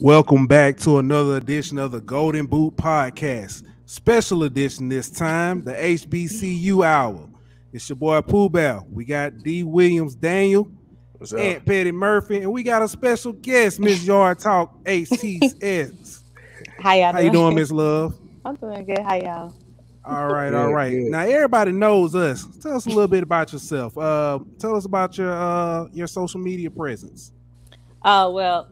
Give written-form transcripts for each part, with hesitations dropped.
Welcome back to another edition of the Golden Boot Podcast. Special edition this time, the HBCU Hour. It's your boy Pooh Bell. We got D. Williams Daniel, Aunt Petty Murphy, and we got a special guest, Miss Yard Talk HTS. How y'all doing? How you doing, Miss Love? I'm doing good. How y'all? All right, all right. Good. Now everybody knows us. Tell us a little bit about yourself. Tell us about your social media presence. Well,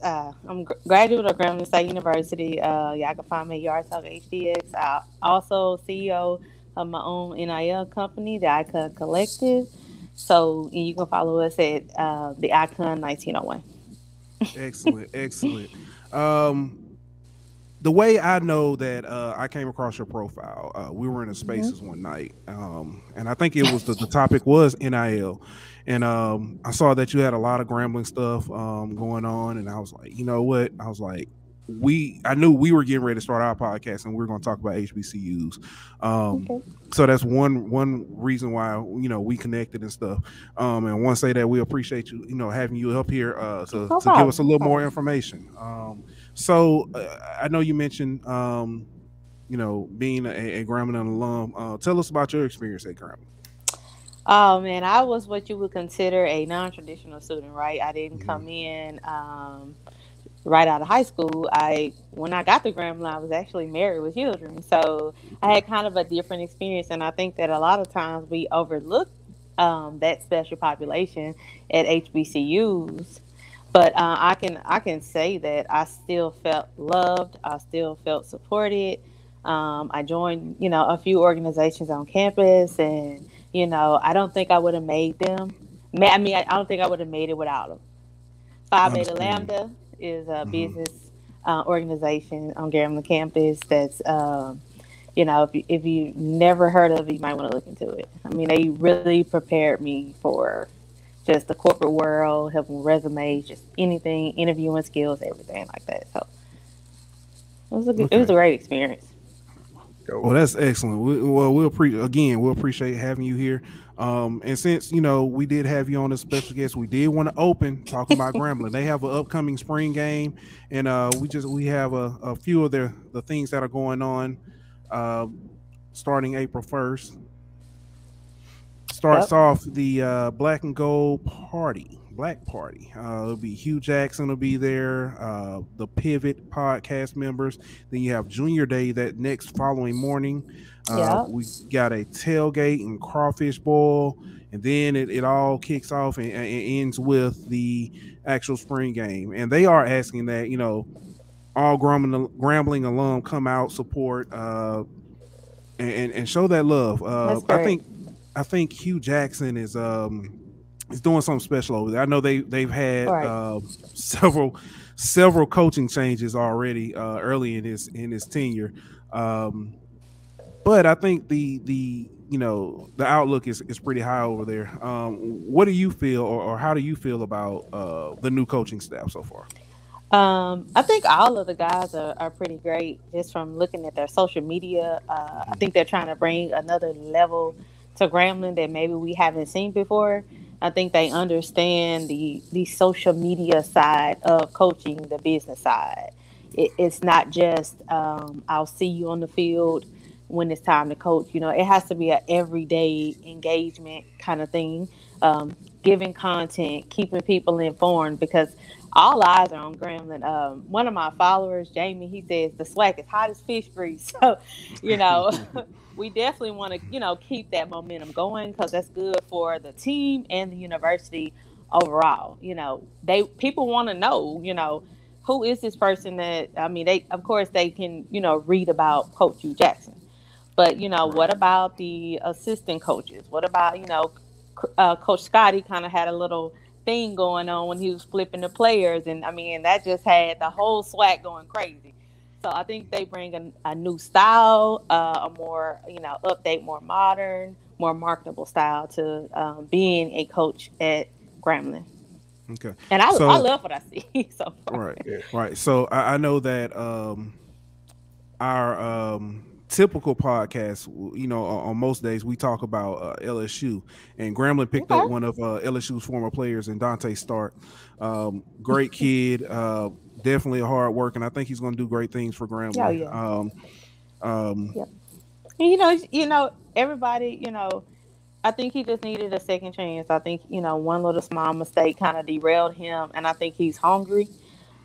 I'm graduate of Grambling State University. Y'all can find me at Yard Talk HDX. I'm also CEO of my own Naia company, the Icon Collective. So you can follow us at the Icon 1901. Excellent, excellent. The way I know that I came across your profile, we were in a Spaces one night, and I think it was the topic was NIL. And I saw that you had a lot of Grambling stuff going on, and I was like, you know what? I was like, I knew we were getting ready to start our podcast, and we were going to talk about HBCUs. So that's one reason why we connected and stuff. And I want to say that we appreciate you, having you up here to give us a little more information. So I know you mentioned being a Grambling alum. Tell us about your experience at Grambling. Oh man, I was what you would consider a non-traditional student, right? I didn't come in right out of high school. When I got to Grambling, I was actually married with children, so I had kind of a different experience. And I think that a lot of times we overlook that special population at HBCUs. But I can say that I still felt loved. I still felt supported. I joined, a few organizations on campus, and I don't think I would have made them. I don't think I would have made it without them. Phi Beta Lambda is a business organization on Grambling campus that's, if you never heard of it, you might want to look into it. I mean, they really prepared me for just the corporate world, helping resumes, just anything, interviewing skills, everything like that. So it was a great experience. Well, that's excellent. We'll appreciate having you here. And since we did have you on as special guest, we did want to open talking about Grambling. They have an upcoming spring game, and we have a few of the things that are going on starting April 1st. Starts off the Black and Gold Black Party. It'll be Hugh Jackson will be there, the Pivot podcast members. Then you have Junior Day that next following morning. We got a tailgate and crawfish boil, and then it all kicks off and ends with the actual spring game. And they are asking that all Grambling alum come out, support, and show that love. I think Hugh Jackson is doing something special over there. I know they've had several coaching changes already early in his tenure, but I think the outlook is pretty high over there. What do you feel, or how do you feel about the new coaching staff so far? I think all of the guys are pretty great. Just from looking at their social media, I think they're trying to bring another level to Grambling that maybe we haven't seen before. I think they understand the social media side of coaching, the business side. It's not just I'll see you on the field when it's time to coach. It has to be an everyday engagement kind of thing, giving content, keeping people informed, because all eyes are on Grambling. One of my followers, Jamie, he says the swag is hot as fish grease. So, we definitely want to, keep that momentum going, because that's good for the team and the university overall. People want to know, who is this person that, they can, read about Coach Hugh Jackson. But, Right. what about the assistant coaches? What about, Coach Scotty kind of had a little thing going on when he was flipping the players. And I mean, that just had the whole SWAC going crazy. So I think they bring a new style, a more, update, more modern, more marketable style to being a coach at Grambling. Okay. And I So love what I see so far. right, Yeah. right. So I know that our typical podcast, on most days we talk about LSU, and Grambling picked up Okay. one of LSU's former players in Dante Stark. Great kid, definitely a hard work, and I think he's going to do great things for Oh Grambling. yeah. Um, Yep. And everybody, I think he just needed a second chance. I think, one little small mistake kind of derailed him, and I think he's hungry.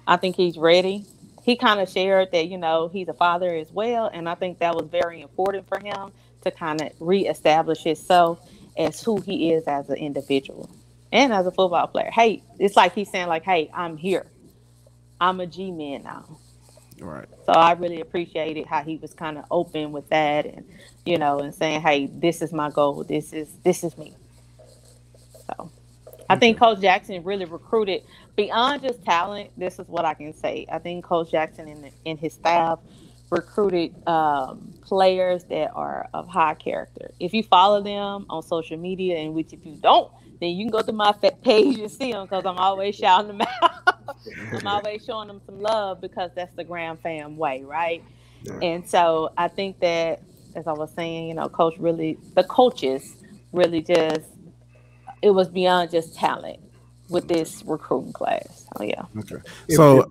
I think he's ready. He kind of shared that, he's a father as well, and I think that was very important for him to kind of reestablish himself as who he is as an individual and as a football player. Hey, it's like he's saying, like, hey, I'm here. I'm a G-man now. right. So I really appreciated how he was kind of open with that, and and saying, "Hey, this is my goal. This is me." So I think Okay. Coach Jackson really recruited beyond just talent. This is what I can say. I think Coach Jackson and his staff recruited players that are of high character. If you follow them on social media, and which if you don't, then you can go to my page and see them because I'm always shouting them out. I'm always showing them some love because that's the Graham fam way, right? Right. And so I think that, as I was saying, the coaches really just, it was beyond just talent with this recruiting class. Oh yeah. Okay. If So go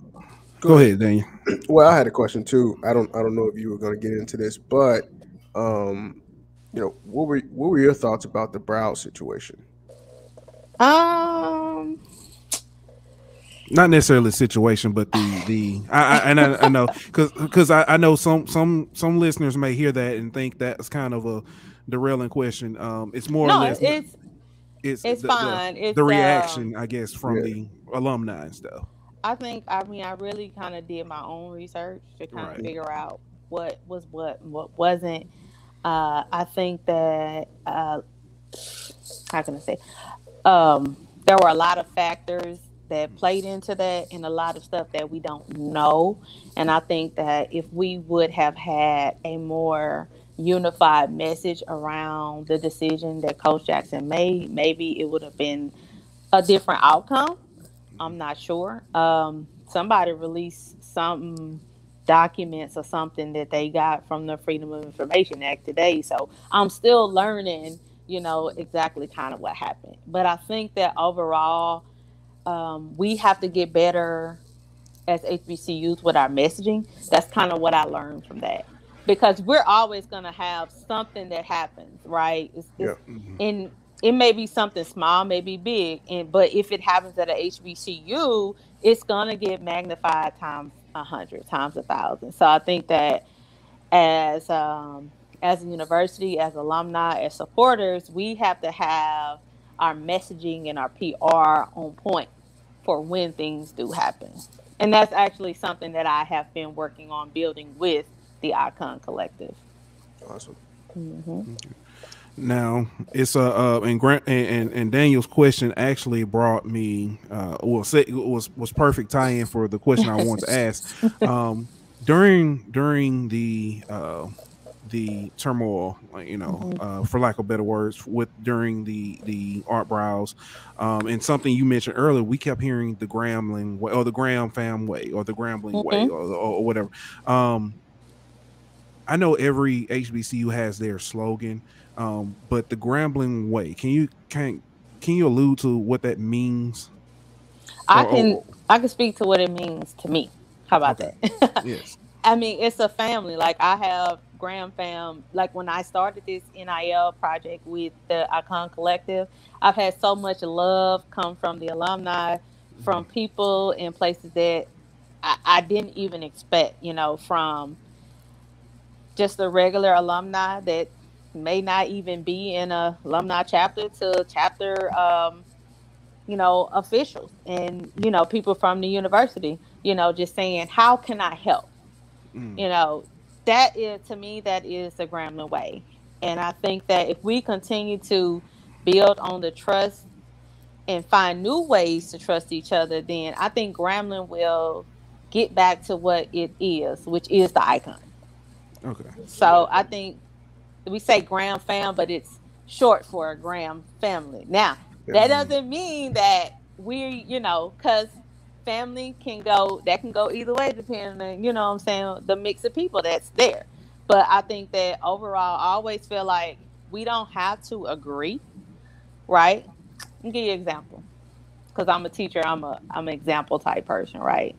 go ahead. ahead, Daniel. Well, I had a question too. I don't know if you were going to get into this, but um, what were your thoughts about the Browse situation? Um. Not necessarily the situation, but I know because I know some listeners may hear that and think that's kind of a derailing question. It's more or No, less it's it's fine. the It's reaction, I guess, from Yeah. the alumni and stuff. I mean, I really kind of did my own research to kind of Right. figure out what was what and what wasn't. I think that how can I say? There were a lot of factors that played into that, and a lot of stuff that we don't know. And I think that if we would have had a more unified message around the decision that Coach Jackson made, maybe it would have been a different outcome. I'm not sure. Somebody released some documents or something that they got from the Freedom of Information Act today. So I'm still learning, exactly kind of what happened. But I think that overall, we have to get better as HBCUs with our messaging. That's kind of what I learned from that. Because we're always going to have something that happens, right? Yeah. Mhm. In it may be something small, maybe big, but if it happens at a HBCU, it's gonna get magnified times 100, times 1,000. So I think that as as a university, as alumni, as supporters, we have to have our messaging and our PR on point for when things do happen. And that's actually something that I have been working on building with the Icon Collective. Awesome. Hmm. Now it's and Grant and Daniel's question actually brought me was perfect tie-in for the question I wanted to ask. During the turmoil, like, Hmm. for lack of better words, with during the art browse, and something you mentioned earlier, we kept hearing the Grambling way or the Graham fam way or the Grambling way Hmm. or whatever. I know every HBCU has their slogan, but the Grambling way. Can you allude to what that means? I can Or I can speak to what it means to me. How about okay, that? yes, I mean, it's a family. Like I have Graham fam. Like when I started this NIL project with the Icon Collective, I've had so much love come from the alumni, from Mhm. people in places that I didn't even expect. From just a regular alumni that may not even be in a alumni chapter to chapter officials and, people from the university, just saying, how can I help? Mm, You know, that is, to me, that is the Grambling way. And I think that if we continue to build on the trust and find new ways to trust each other, then I think Grambling will get back to what it is, which is the icon. Okay. So I think we say Gram fam, but it's short for a Gram family. Now, Yeah. that doesn't mean that we, because family can go either way depending on, what I'm saying, the mix of people that's there. But I think that overall, I always feel like we don't have to agree, right? I'll give you an example. Because I'm a teacher, I'm an example type person, right?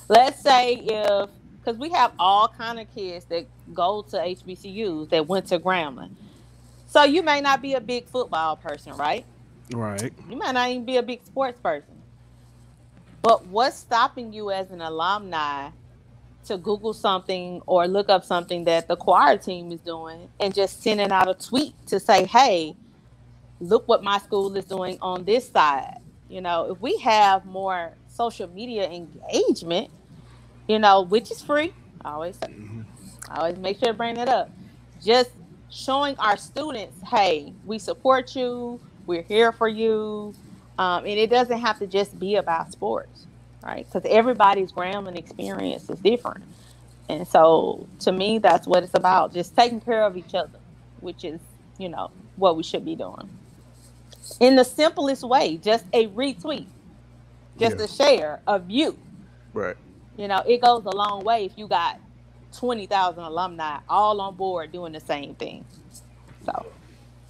Let's say if, because we have all kind of kids that go to HBCUs that went to Grambling. So you may not be a big football person, right? Right. You might not even be a big sports person. But what's stopping you as an alumni to Google something or look up something that the choir team is doing and just sending out a tweet to say, hey, look what my school is doing on this side? If we have more social media engagement, which is free, I always say, Mhm. I always make sure to bring that up. Just showing our students, hey, we support you, we're here for you. And it doesn't have to just be about sports, right? Because everybody's Grambling experience is different. And so to me, that's what it's about. Just taking care of each other, which is, what we should be doing. In the simplest way, just a retweet, just Yeah. a share of you. Right. It goes a long way if you got 20,000 alumni all on board doing the same thing. So,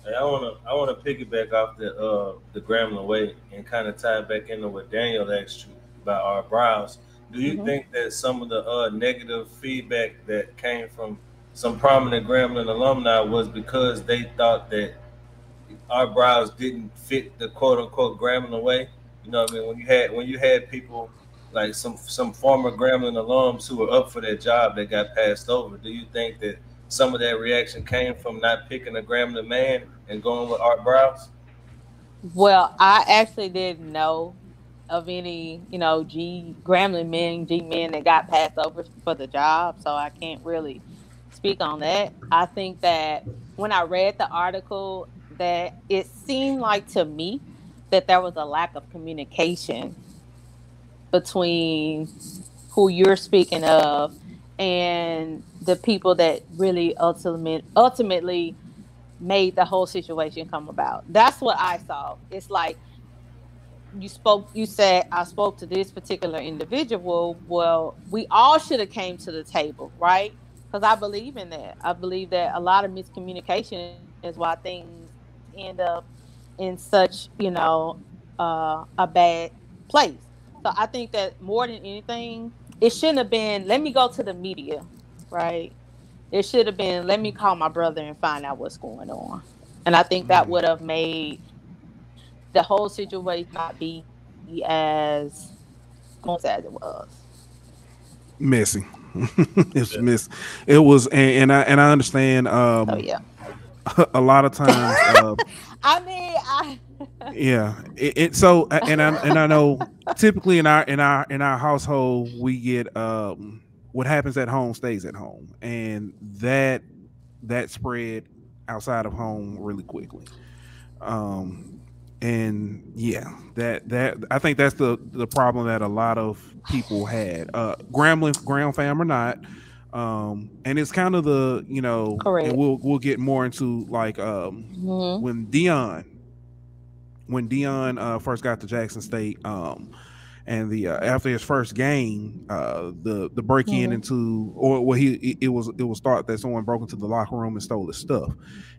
Hey, I wanna piggyback off the Grambling way and kind of tie it back into what Daniel asked you about our brows. Do you mhm. think that some of the negative feedback that came from some prominent Grambling alumni was because they thought that our brows didn't fit the quote unquote Grambling way? You know what I mean? When you had people like some former Grambling alums who were up for that job that got passed over, do you think that some of that reaction came from not picking a Grambling man and going with Art Browse? Well, I actually didn't know of any, G men that got passed over for the job. So I can't really speak on that. I think that when I read the article, that it seemed like to me that there was a lack of communication between who you're speaking of and the people that really ultimately made the whole situation come about. That's what I saw. It's like you said I spoke to this particular individual. Well, we all should have came to the table, right? Because I believe in that. I believe that a lot of miscommunication is why things end up in such, a bad place. So I think that more than anything, it shouldn't have been, let me go to the media, right? It should have been, let me call my brother and find out what's going on. And I think that would have made the whole situation not be as smooth as it was. Messy. It's Yeah. miss. It was, and I understand. So yeah. A lot of times, I mean, I yeah. And I know typically in our household we get what happens at home stays at home, and that spread outside of home really quickly. Um, and yeah, that I think that's the problem that a lot of people had. Graham fam or not, and it's kind of and correct. we'll get more into like Hmm. when Dion when Dion first got to Jackson State, and the after his first game, the break in Hmm. into or well he it was thought that someone broke into the locker room and stole his stuff,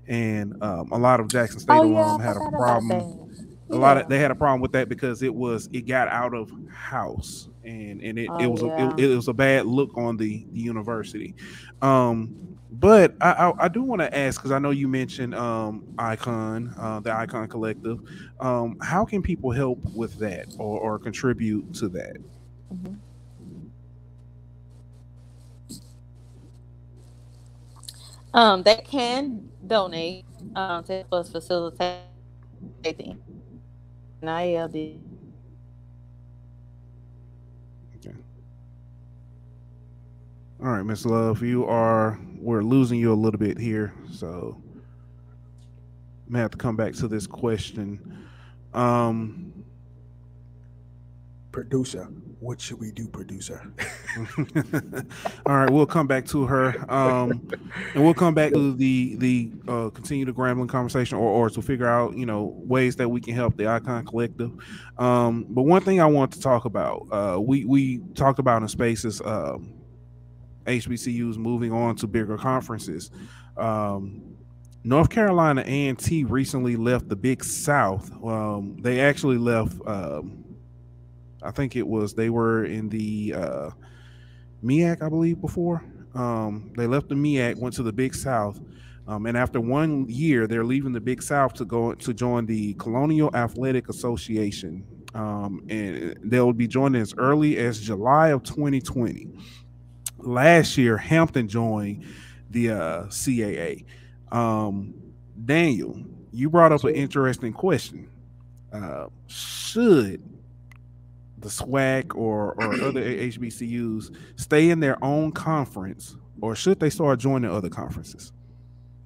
and a lot of Jackson State Oh yeah, alum I had a forgot about problem. that. A lot of Yeah. they had a problem with that because it got out of house, and it Oh was yeah. it was a bad look on the university. um but I do want to ask, because I know you mentioned icon the icon collective. How can people help with that, or contribute to that? Hmm. They can donate to help us facilitate the event. Naia did Okay. All right, Miss Love, we're losing you a little bit here, so may have to come back to this question. Producer, what should we do, producer? All right, we'll come back to her, and we'll come back to the continue the Grambling conversation, or to figure out ways that we can help the Icon Collective. But one thing I want to talk about, we talked about in Spaces, HBCUs moving on to bigger conferences. North Carolina A&T recently left the Big South. They actually left. I think they were in the MEAC, I believe, before. They left the MEAC, went to the Big South, and after 1 year, they're leaving the Big South to join the Colonial Athletic Association, and they'll be joining as early as July of 2020. Last year, Hampton joined the CAA. Daniel, you brought up an interesting question. Should the SWAC or other HBCUs stay in their own conference, or should they start joining other conferences?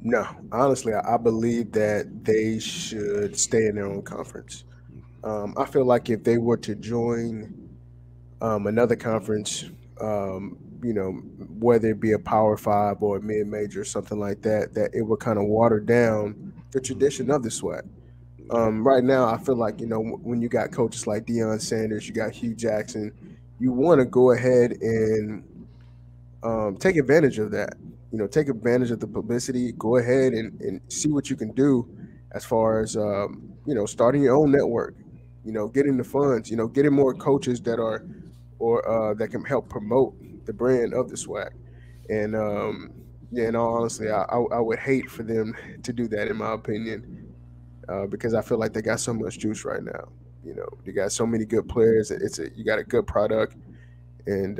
No, honestly, I believe that they should stay in their own conference. I feel like if they were to join another conference, whether it be a Power 5 or a mid-major or something like that, that it would kind of water down the tradition of the SWAC. Right now, I feel like, when you got coaches like Deion Sanders, you got Hugh Jackson, you want to go ahead and take advantage of that. Take advantage of the publicity, go ahead and see what you can do as far as, starting your own network, getting the funds, getting more coaches that are or that can help promote the brand of the SWAC. And, in all honesty, I would hate for them to do that, in my opinion. Because I feel like they got so much juice right now. They got so many good players. You got a good product, and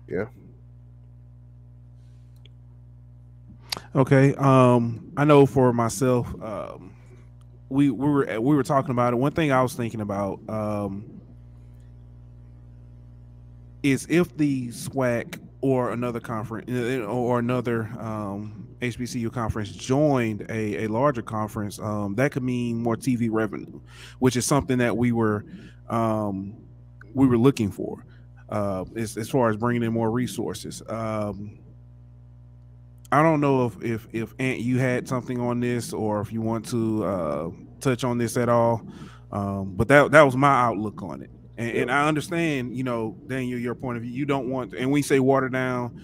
yeah. Okay. I know for myself, we were talking about it. One thing I was thinking about is if the SWAC or another conference or another HBCU conference joined a larger conference, that could mean more TV revenue, which is something that we were looking for, as far as bringing in more resources. I don't know if Ant, you had something on this, or if you want to touch on this at all, but that was my outlook on it. And I understand, Daniel, your point of view. You don't want, and we say water down,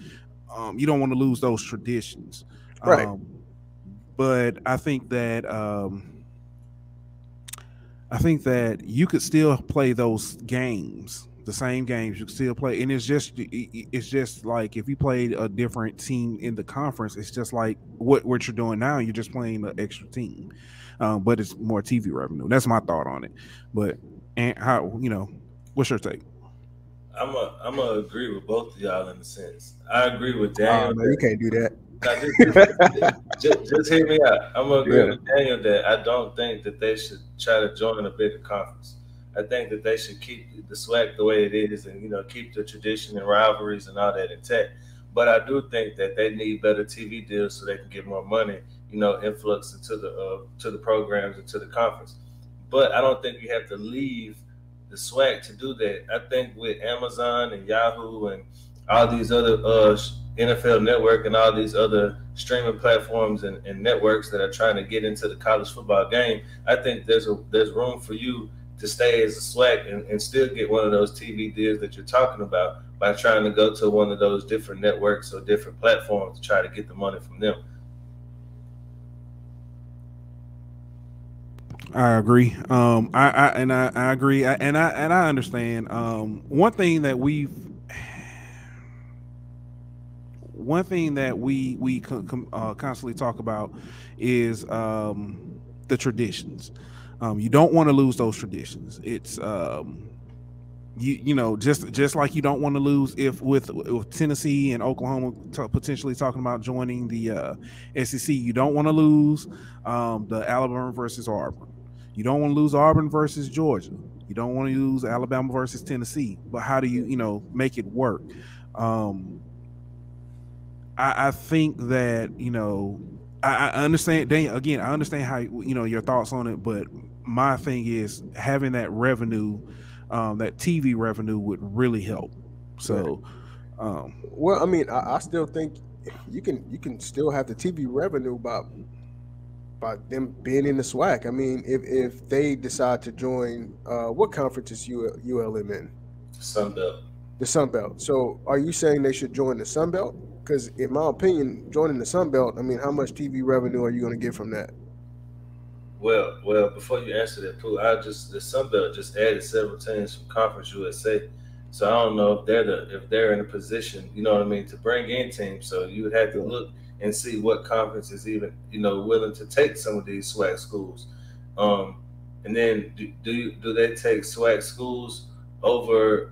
you don't want to lose those traditions. Right. But I think that you could still play those games, the same games you could still play, and it's just like if you played a different team in the conference, it's just like what you're doing now. You're just playing an extra team, but it's more TV revenue. That's my thought on it. But and how what's your take? I'm gonna agree with both of y'all in a sense. I agree with Daniel. No, you can't do that. Just hear me out. I'm gonna agree with Daniel that I don't think that they should try to join a bigger conference. I think that they should keep the SWAC the way it is, and keep the tradition and rivalries and all that intact. But I do think that they need better TV deals so they can get more money, influx into the programs and to the conference. But I don't think you have to leave the SWAC to do that. I think with Amazon and Yahoo and all these other NFL Network and all these other streaming platforms and networks that are trying to get into the college football game, I think there's room for you to stay as a SWAC and still get one of those TV deals that you're talking about by trying to go to one of those different networks or different platforms to try to get the money from them. I agree. I agree. I understand. One thing that we constantly talk about is the traditions. You don't want to lose those traditions. It's just like you don't want to lose if with Tennessee and Oklahoma potentially talking about joining the SEC. You don't want to lose the Alabama versus Auburn. You don't want to lose Auburn versus Georgia. You don't want to lose Alabama versus Tennessee. But how do you make it work? I think that I understand. Daniel, again, I understand how your thoughts on it, but my thing is having that revenue, that TV revenue would really help. Right. So, um, Well, I mean, I still think you can still have the TV revenue by them being in the SWAC. I mean, if they decide to join, what conference is ULM in? Sunbelt. The Sun Belt. So, are you saying they should join the Sun Belt? Because, in my opinion, joining the Sun Belt, I mean, how much TV revenue are you going to get from that? Well, before you answer that, Pooh, the Sunbelt just added several teams from Conference USA. So I don't know if they're in a position, you know what I mean, to bring in teams. So you would have to look and see what conference is even, willing to take some of these SWAC schools. And then do they take SWAC schools over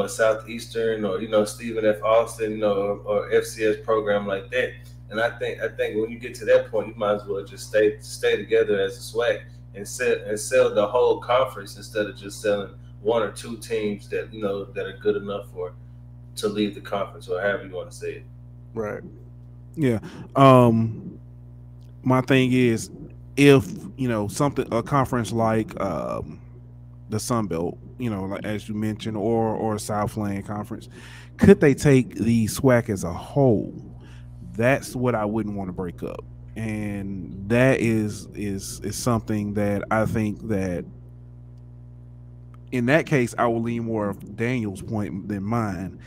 Southeastern or Stephen F. Austin, or FCS program like that? And I think when you get to that point, you might as well just stay together as a SWAC and sell the whole conference instead of just selling one or two teams that that are good enough to leave the conference, or however you want to say it. Right. yeah. My thing is, if a conference like the Sun Belt, like as you mentioned, or Southland Conference, could they take the SWAC as a whole? That's what I wouldn't want to break up, and that is something that I think that in that case I will lean more of Daniel's point than mine.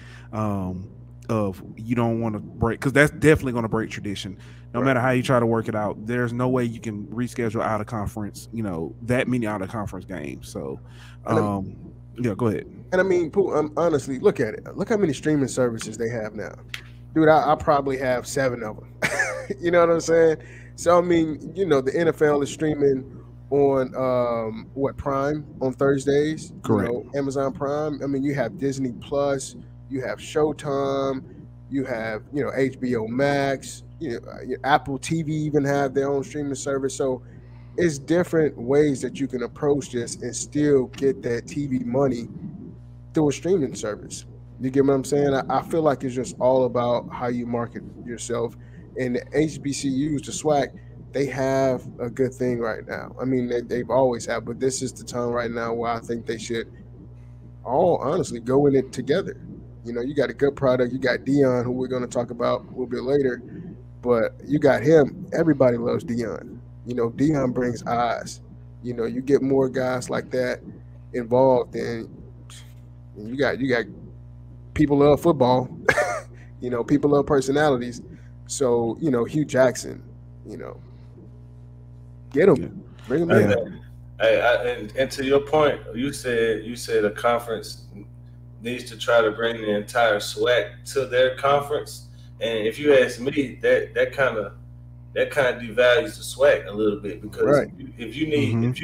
Of you don't want to break, because that's definitely going to break tradition. No matter how you try to work it out, there's no way you can reschedule out of conference, that many out of conference games. So, yeah, go ahead. And I mean, Pooh, honestly, look at it. Look how many streaming services they have now. Dude, I probably have 7 of them. You know what I'm saying? So, I mean, the NFL is streaming on Prime on Thursdays. Correct. Amazon Prime. I mean, you have Disney Plus, you have Showtime, you have HBO Max. Apple TV even have their own streaming service. So it's different ways that you can approach this and still get that TV money through a streaming service. You get what I'm saying? I feel like it's just all about how you market yourself. And the HBCUs, the SWAC, they have a good thing right now. I mean, they've always had, but this is the time right now where I think they should all honestly go in it together. You got a good product. You got Deion, who we're going to talk about a little bit later, but you got him. Everybody loves Deion. Deion brings eyes. You get more guys like that involved, and you got people love football. People love personalities. So, Hugh Jackson, get him, bring him in. And to your point, you said a conference needs to try to bring the entire SWAC to their conference. And if you ask me, that kind of devalues the SWAC a little bit, because if you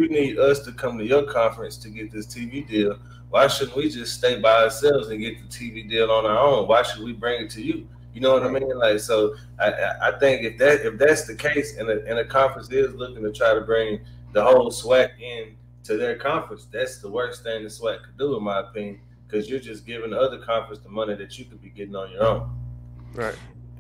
need us to come to your conference to get this TV deal, why shouldn't we just stay by ourselves and get the TV deal on our own? Why should we bring it to you? You know what I mean? Like, so I think if that's the case, and a conference is looking to try to bring the whole SWAC in to their conference, that's the worst thing the SWAC could do, in my opinion, because you're just giving the other conference the money that you could be getting on your own. Right.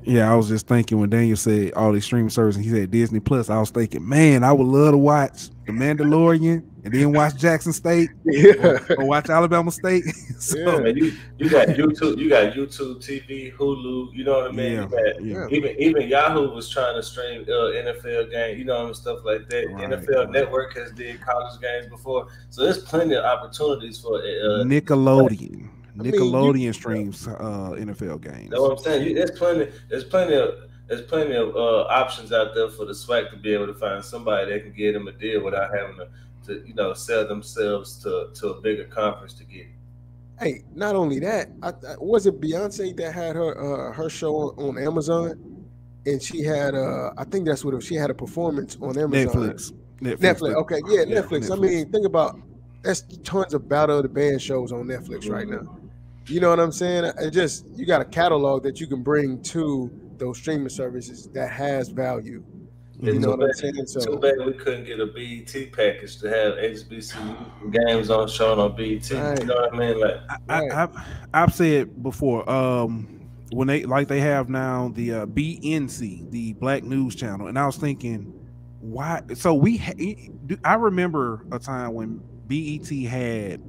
Yeah, I was just thinking when Daniel said all these streaming services, he said Disney Plus, I was thinking, man, I would love to watch The Mandalorian and then watch Jackson State, or watch Alabama State. So, man, you got YouTube, TV, Hulu, you know what I mean? Even Yahoo was trying to stream NFL games, stuff like that. NFL Network has did college games before, so there's plenty of opportunities for Nickelodeon. Nickelodeon streams NFL games. That's what I'm saying. There's plenty of options out there for the SWAC to be able to find somebody that can get them a deal without having to sell themselves to a bigger conference to get it. Hey, not only that, was it Beyonce that had her show on Amazon, and she had I think that's what she had a performance on Amazon. Netflix. Okay, yeah, Netflix. I mean, think about that's tons of Battle of the Band shows on Netflix right now. You know what I'm saying? You got a catalog that you can bring to those streaming services that has value. You know what I'm saying? So, too bad we couldn't get a BET package to have HBCU games shown on BET. Right. You know what I mean? Like, I've said before, when they have now the BNC, the Black News Channel, and I was thinking, why? So I remember a time when BET had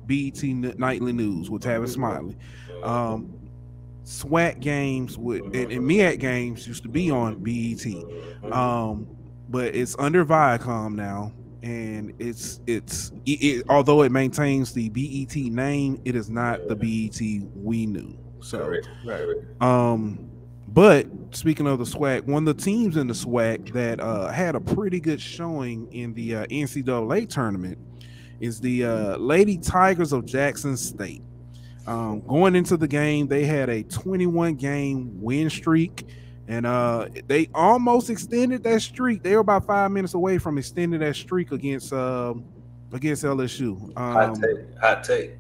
BET Nightly News with Tavis Smiley. SWAC games and MEAC games used to be on BET, but it's under Viacom now, and although it maintains the BET name, it is not the BET we knew. So, but speaking of the SWAC, one of the teams in the SWAC that had a pretty good showing in the NCAA tournament is the Lady Tigers of Jackson State. Going into the game, they had a 21-game win streak, and they almost extended that streak. They were about 5 minutes away from extending that streak against LSU. Hot take.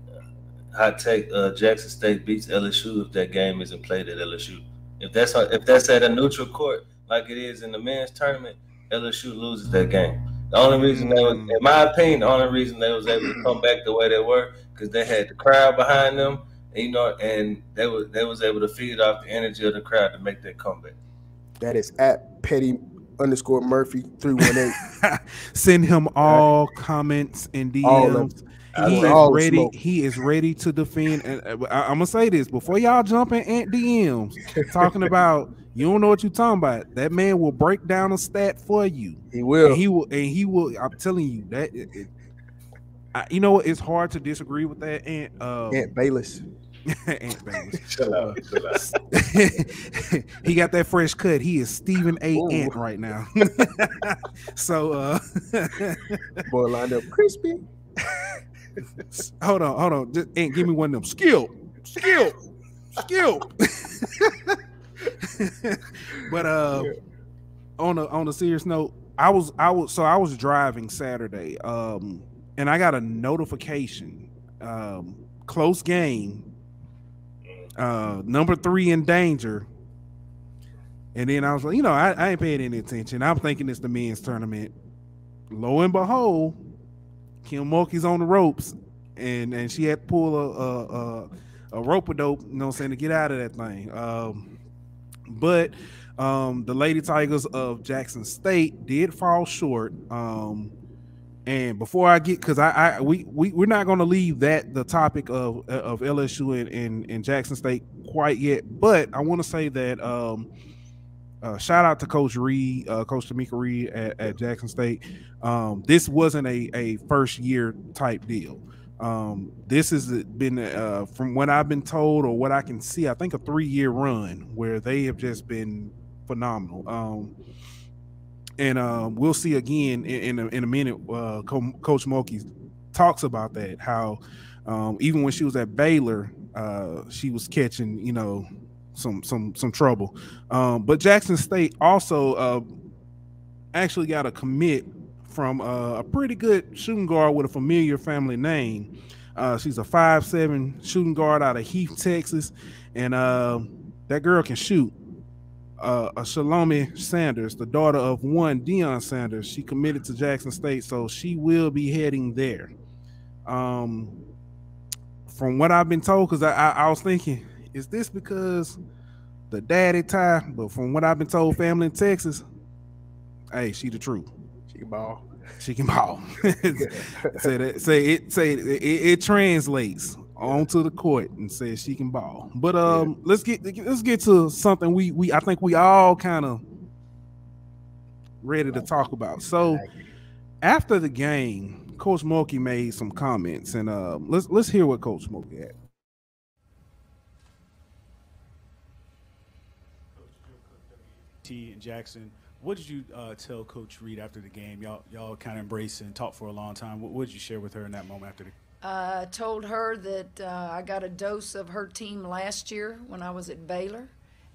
Jackson State beats LSU if that game isn't played at LSU. If that's at a neutral court like it is in the men's tournament, LSU loses that game. The only reason in my opinion, the only reason they was able to come back the way they were because they had the crowd behind them, and they was able to feed off the energy of the crowd to make that comeback. That is at Petty_Murphy 318. Send him all comments and DMs. He is ready to defend. And I'm gonna say this before y'all jump in DMs talking about you don't know what you're talking about. That man will break down a stat for you. He will. And he will. I'm telling you that. You know what? It's hard to disagree with that. Ant Bayless. Ant Bayless. Chill out. He got that fresh cut. He is Stephen A. Ant right now. So boy lined up crispy. Hold on. Just Ant, give me one of them. Skill. But on a serious note, I was driving Saturday, and I got a notification, close game, number 3 in danger, and then I was like, I ain't paying any attention. I'm thinking it's the men's tournament. Lo and behold, Kim Mulkey's on the ropes, and she had to pull a rope-a-dope, to get out of that thing. But the Lady Tigers of Jackson State did fall short. And before I get, because we're not going to leave the topic of LSU and Jackson State quite yet, but I want to say that shout out to Coach Reed, Coach Tamika Reed at Jackson State. This wasn't a first year type deal. This has been, from what I've been told or what I can see, I think a 3-year run where they have just been phenomenal. And we'll see again in a minute. Coach Mulkey talks about that, how even when she was at Baylor, she was catching some trouble. But Jackson State also actually got a commit from a pretty good shooting guard with a familiar family name. She's a 5'7" shooting guard out of Heath, Texas, and that girl can shoot. Shalome Sanders, the daughter of one Deion Sanders, she committed to Jackson State, so she will be heading there. From what I've been told, because I was thinking, is this because the daddy tie? But from what I've been told, family in Texas, hey, she the truth. She can ball. It translates onto the court and says she can ball. But let's get to something I think we all kind of ready to talk about. So after the game, Coach Mulkey made some comments, and let's hear what Coach Mulkey had. In Jackson, what did you tell Coach Reed after the game? Y'all kind of embraced and talked for a long time. What did you share with her in that moment after the game? I told her that I got a dose of her team last year when I was at Baylor,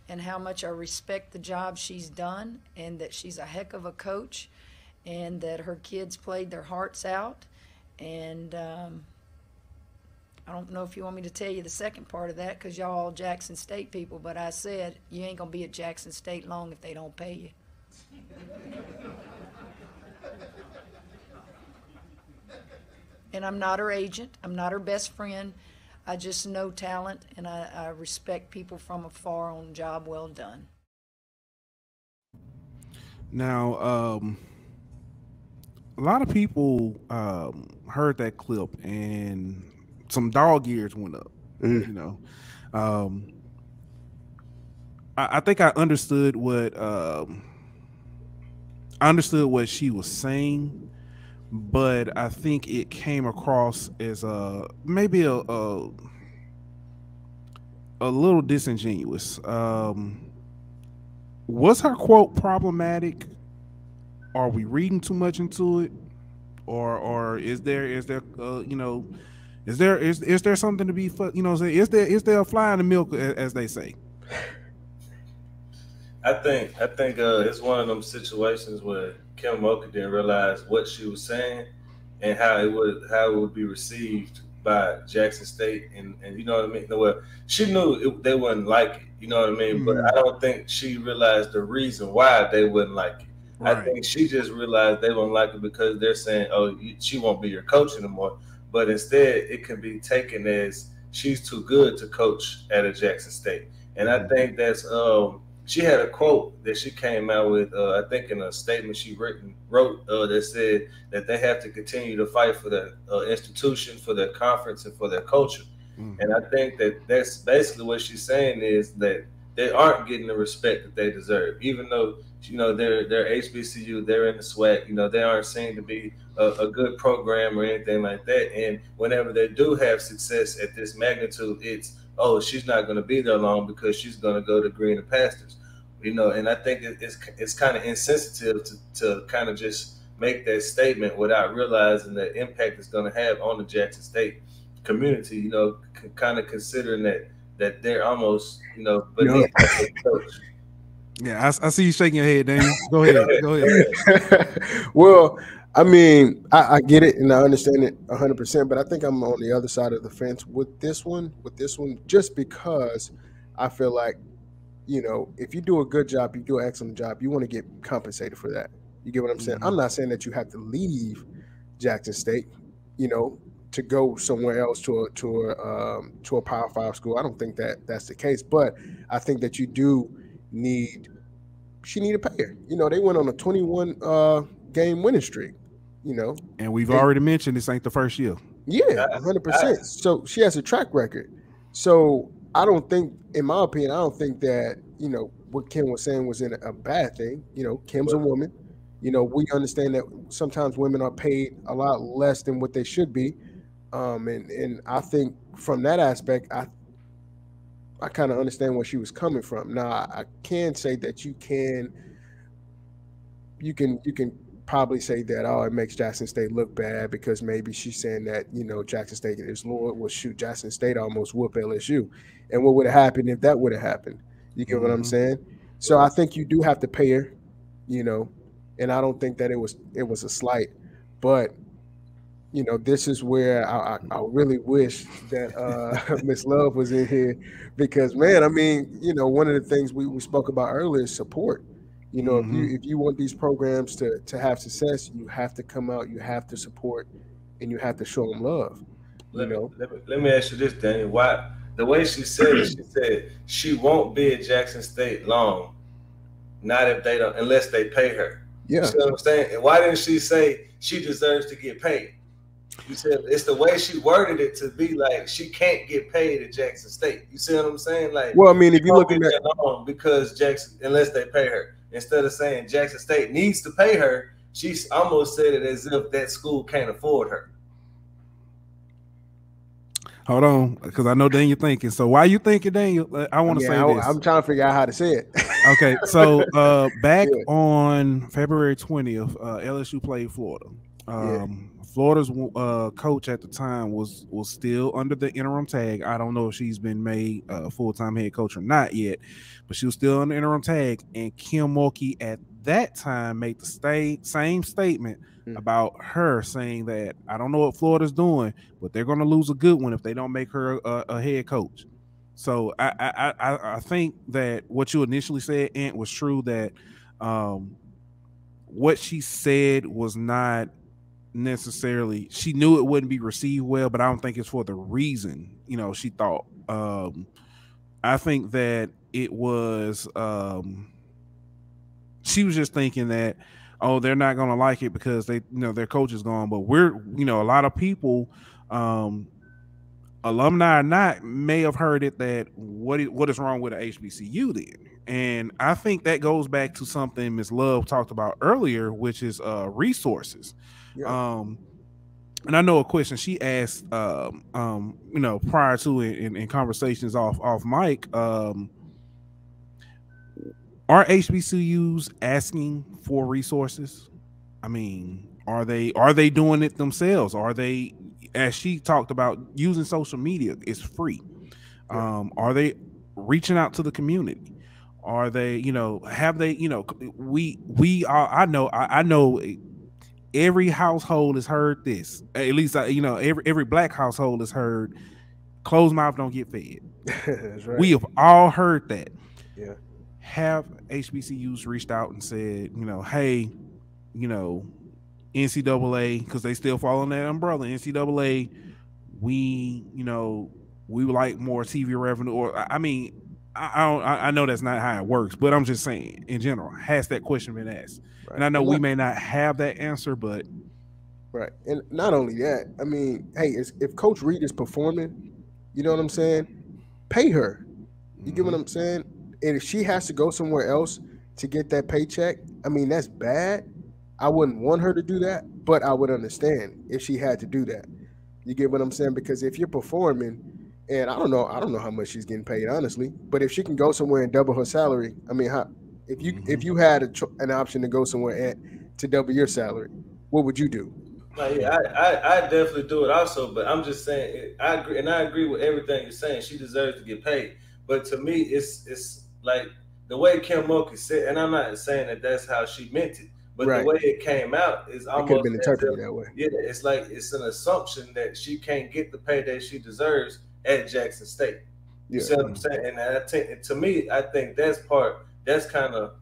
and how much I respect the job she's done, and that she's a heck of a coach, and that her kids played their hearts out. And I don't know if you want me to tell you the second part of that, because y'all all Jackson State people, but I said, you ain't going to be at Jackson State long if they don't pay you. And I'm not her agent. I'm not her best friend. I just know talent, and I respect people from afar on job well done. Now, a lot of people heard that clip and some dog ears went up. You know, um, I think I understood what she was saying, but I think it came across as maybe a little disingenuous. Was her quote problematic? Are we reading too much into it, or is there you know, is there something to be you know, is there a fly in the milk, as they say? I think it's one of them situations where Kim Mocha didn't realize what she was saying and how it would be received by Jackson State, and you know what I mean. Well, she knew they wouldn't like it, you know what I mean. But I don't think she realized the reason why they wouldn't like it. Right. I think she just realized they wouldn't like it because they're saying, "Oh, she won't be your coach anymore." But instead, it can be taken as she's too good to coach at a Jackson State, and I think that's she had a quote that she came out with, I think in a statement she wrote that said that they have to continue to fight for their institution, for their conference, and for their culture. And I think that's basically what she's saying, is that they aren't getting the respect that they deserve, even though, you know, they're HBCU, they're in the SWAC, you know, they aren't seen to be a good program or anything like that. And whenever they do have success at this magnitude, it's, oh, she's not going to be there long because she's going to go to greener pastures, you know. And I think it's kind of insensitive to kind of just make that statement without realizing the impact it's going to have on the Jackson State community, you know, kind of considering that they're almost, you know, beneath the coach. Yeah, I see you shaking your head, Daniel. Go ahead. Well, I mean, I get it and I understand it 100%, but I think I'm on the other side of the fence with this one, just because I feel like, you know, if you do a good job, you do an excellent job, you want to get compensated for that. You get what I'm saying? I'm not saying that you have to leave Jackson State, you know, to go somewhere else to a Power 5 school. I don't think that's the case, but I think that she need to pay her. You know, they went on a 21 game winning streak, you know. And we've already mentioned this ain't the first year. Yeah, 100%. So she has a track record. So I don't think, in my opinion, I don't think that, you know, what Kim was saying was in a bad thing. You know, Kim's a woman. You know, we understand that sometimes women are paid a lot less than what they should be. And I think from that aspect, I kind of understand where she was coming from. Now, I can say that you can probably say that, oh, it makes Jackson State look bad because maybe she's saying that, you know, Jackson State is Lord. Well, shoot, Jackson State almost whoop LSU. And what would have happened if that would have happened? You get what I'm saying? So I think you do have to pay her, you know, and I don't think that it was a slight, but you know, this is where I really wish that Miss Love was in here, because, man, I mean, you know, one of the things we spoke about earlier is support. You know, if you want these programs to have success, you have to come out, you have to support, and you have to show them love. Let me ask you this, Daniel. Why the way she said it, she said she won't be at Jackson State long, not if they don't, unless they pay her. Yeah. You see what I'm saying? And why didn't she say she deserves to get paid? You said it's the way she worded it to be like she can't get paid at Jackson State. You see what I'm saying? Like, well, I mean, if you look at that, because Jackson, unless they pay her, instead of saying Jackson State needs to pay her, she almost said it as if that school can't afford her. Hold on, because I know Daniel thinking. So why you thinking, Daniel? I want to say this. I'm trying to figure out how to say it. Okay, so back on February 20th, LSU played Florida. Florida's coach at the time was still under the interim tag. I don't know if she's been made a full-time head coach or not yet, but she was still on the interim tag. And Kim Mulkey at that time made the same statement about her, saying that I don't know what Florida's doing, but they're going to lose a good one if they don't make her a head coach. So I think that what you initially said, Ant, was true, that what she said was not necessarily, she knew it wouldn't be received well, but I don't think it's for the reason, she thought. I think that it was, she was just thinking that, oh, they're not going to like it because their coach is gone. But we're, a lot of people, alumni or not, may have heard it that what is wrong with an HBCU then? And I think that goes back to something Ms. Love talked about earlier, which is resources. Yeah. And I know a question she asked, prior to in conversations off mic, are HBCUs asking for resources? I mean, are they doing it themselves? Are they, as she talked about, using social media? It's free. Are they reaching out to the community? Are they, have they, we are, I know every household has heard this. At least, every black household has heard, closed mouth don't get fed. That's right. We have all heard that. Yeah. Have HBCUs reached out and said, hey, NCAA, because they still fall on that umbrella, NCAA, we would like more TV revenue, or I mean, I know that's not how it works, but I'm just saying in general, has that question been asked? Right. And I know we may not have that answer, but right. And not only that, I mean, hey, if Coach Reed is performing, you know what I'm saying, pay her. You get what I'm saying? And if she has to go somewhere else to get that paycheck, I mean, that's bad. I wouldn't want her to do that, but I would understand if she had to do that. You get what I'm saying? Because if you're performing, and I don't know how much she's getting paid, honestly, but if she can go somewhere and double her salary, I mean, if you had an option to go somewhere to double your salary, what would you do? I definitely do it also, but I'm just saying, I agree with everything you're saying. She deserves to get paid, but to me, it's like the way Kim Mulkey said, and I'm not saying that that's how she meant it, but the way it came out is almost, it could have been interpreted that way. Yeah, it's like it's an assumption that she can't get the payday she deserves at Jackson State. You see what I'm saying? And to me, I think that's kind of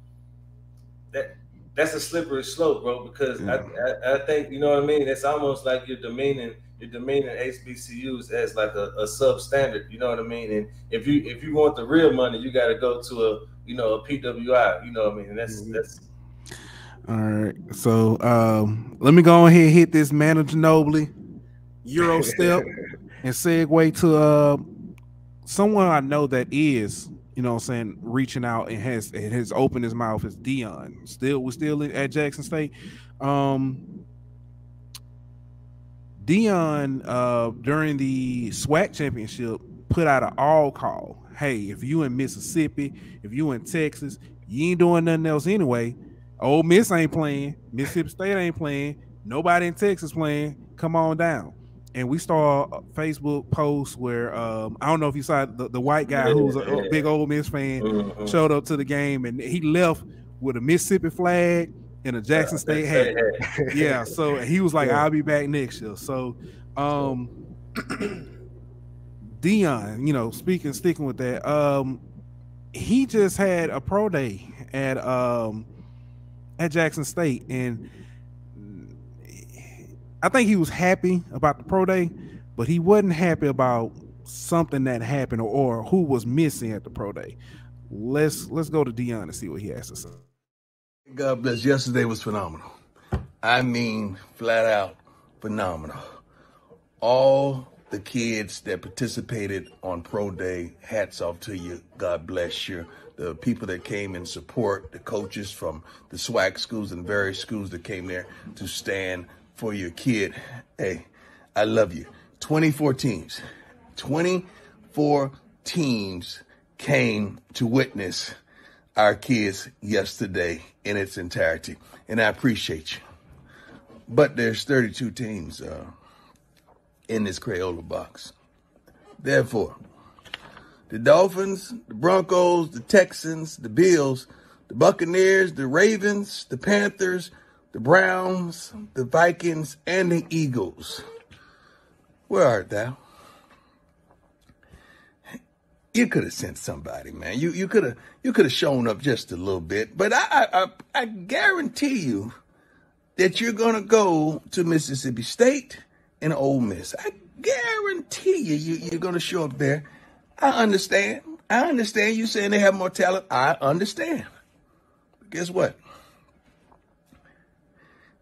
that's a slippery slope, bro, because I think, you know what I mean? It's almost like you're demeaning HBCUs as like a substandard, you know what I mean? And if you want the real money, you got to go to a PWI, you know what I mean? And that's all right. So let me go ahead and hit this Manu Ginobili Euro step and segue to someone I know that is, reaching out and has opened his mouth, is Deion. We're still at Jackson State. Deion, during the SWAC championship, put out an all call. Hey, if you in Mississippi, if you in Texas, you ain't doing nothing else anyway. Ole Miss ain't playing. Mississippi State ain't playing. Nobody in Texas playing. Come on down. And we saw a Facebook post where I don't know if you saw the white guy who's a big Ole Miss fan showed up to the game, and he left with a Mississippi flag and a Jackson State hat. Yeah, so he was like, I'll be back next year. So Deion, sticking with that, he just had a pro day at Jackson State, and I think he was happy about the pro day, but he wasn't happy about something that happened or who was missing at the pro day. Let's go to Deion and see what he has to say. God bless. Yesterday was phenomenal. I mean, flat out phenomenal. All the kids that participated on pro day, hats off to you. God bless you. The people that came in support, the coaches from the SWAC schools and various schools that came there to stand for your kid. Hey, I love you. 24 teams came to witness our kids yesterday in its entirety, and I appreciate you. But there's 32 teams in this Crayola box. Therefore, the Dolphins, the Broncos, the Texans, the Bills, the Buccaneers, the Ravens, the Panthers, the Browns, the Vikings, and the Eagles. Where art thou? You could have sent somebody, man. You could have shown up just a little bit. But I guarantee you, that you're going to go to Mississippi State and Ole Miss. I guarantee you're going to show up there. I understand. You saying they have more talent. I understand. But guess what?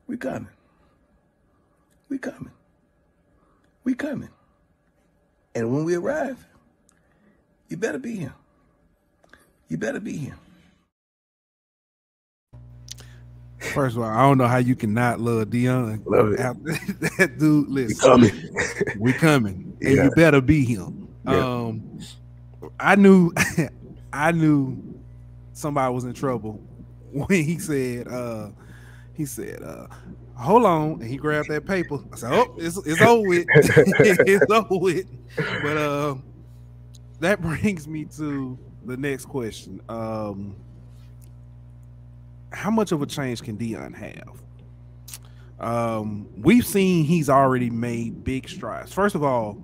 We coming. And when we arrive, you better be here. First of all, I don't know how you cannot love Deion. Love it. That dude, listen. We coming. And you better be him. Yeah. I knew somebody was in trouble when he said, hold on, and he grabbed that paper. I said, oh, it's over with. It's over with. But that brings me to the next question. How much of a change can Deion have? We've seen he's already made big strides. First of all,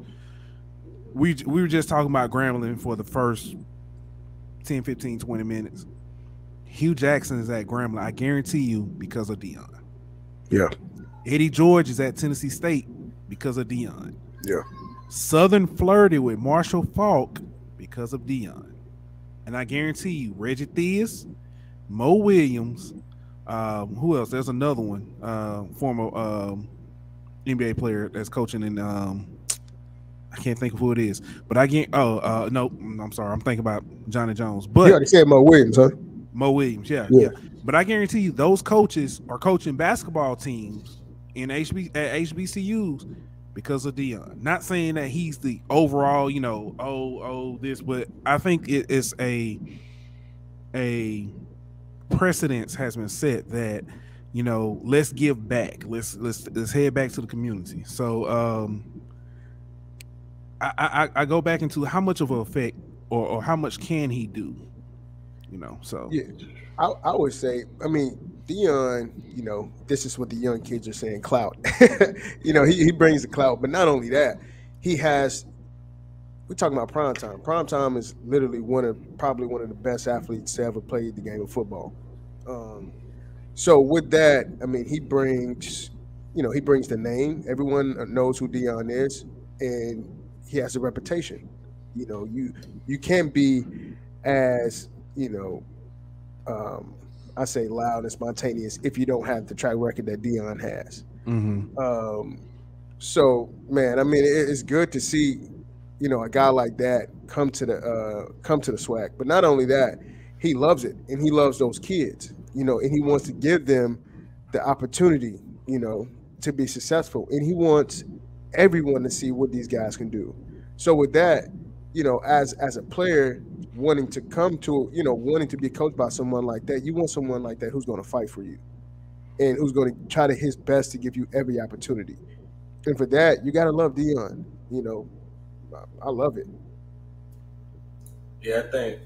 we were just talking about Grambling for the first 10, 15, 20 minutes. Hugh Jackson is at Grambling, I guarantee you, because of Deion. Yeah. Eddie George is at Tennessee State because of Deion. Yeah. Southern flirted with Marshall Faulk because of Deion. And I guarantee you, Reggie Theus, Mo Williams, who else? There's another one, former NBA player that's coaching in I can't think of who it is, but I can't. No, I'm sorry, I'm thinking about Johnny Jones. But you already said Mo Williams, huh? Mo Williams, yeah. But I guarantee you, those coaches are coaching basketball teams in at HBCUs because of Deion. Not saying that he's the overall, this, but I think it's a precedence has been set that let's give back. Let's head back to the community. So I go back into how much of an effect or how much can he do, so yeah, I would say, Deion, this is what the young kids are saying, clout. He brings the clout, but not only that, we're talking about prime time. Prime time is literally probably one of the best athletes to ever play the game of football. So with that, he brings the name. Everyone knows who Deion is, and he has a reputation. You can't be as I say loud and spontaneous if you don't have the track record that Deion has. Mm-hmm. So man, it's good to see a guy like that come to the swag. But not only that, he loves it, and he loves those kids, and he wants to give them the opportunity, to be successful, and he wants everyone to see what these guys can do. So with that, as a player wanting to be coached by someone like that, you want someone like that who's going to fight for you and who's going to try his best to give you every opportunity. And for that, you got to love Deion. I love it. Yeah, I think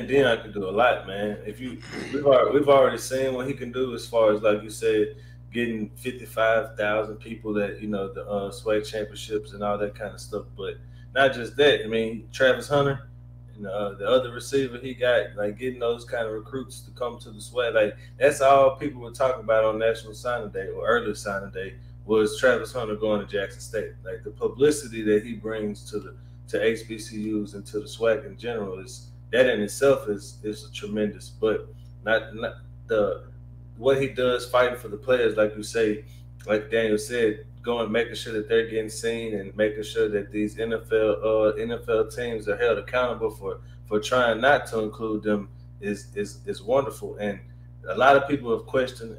Deion can do a lot, man. We've already seen what he can do as far as, like you said, getting 55,000 people at the swag championships and all that kind of stuff. But not just that. Travis Hunter, the other receiver he got, like getting those kind of recruits to come to the swag. Like that's all people were talking about on National Signing Day or early signing day was Travis Hunter going to Jackson State. Like the publicity that he brings to HBCUs and to the swag in general is that in itself is a tremendous. But not the what he does fighting for the players, like you say, like Daniel said, making sure that they're getting seen and making sure that these NFL teams are held accountable for trying not to include them is wonderful. And a lot of people have questioned.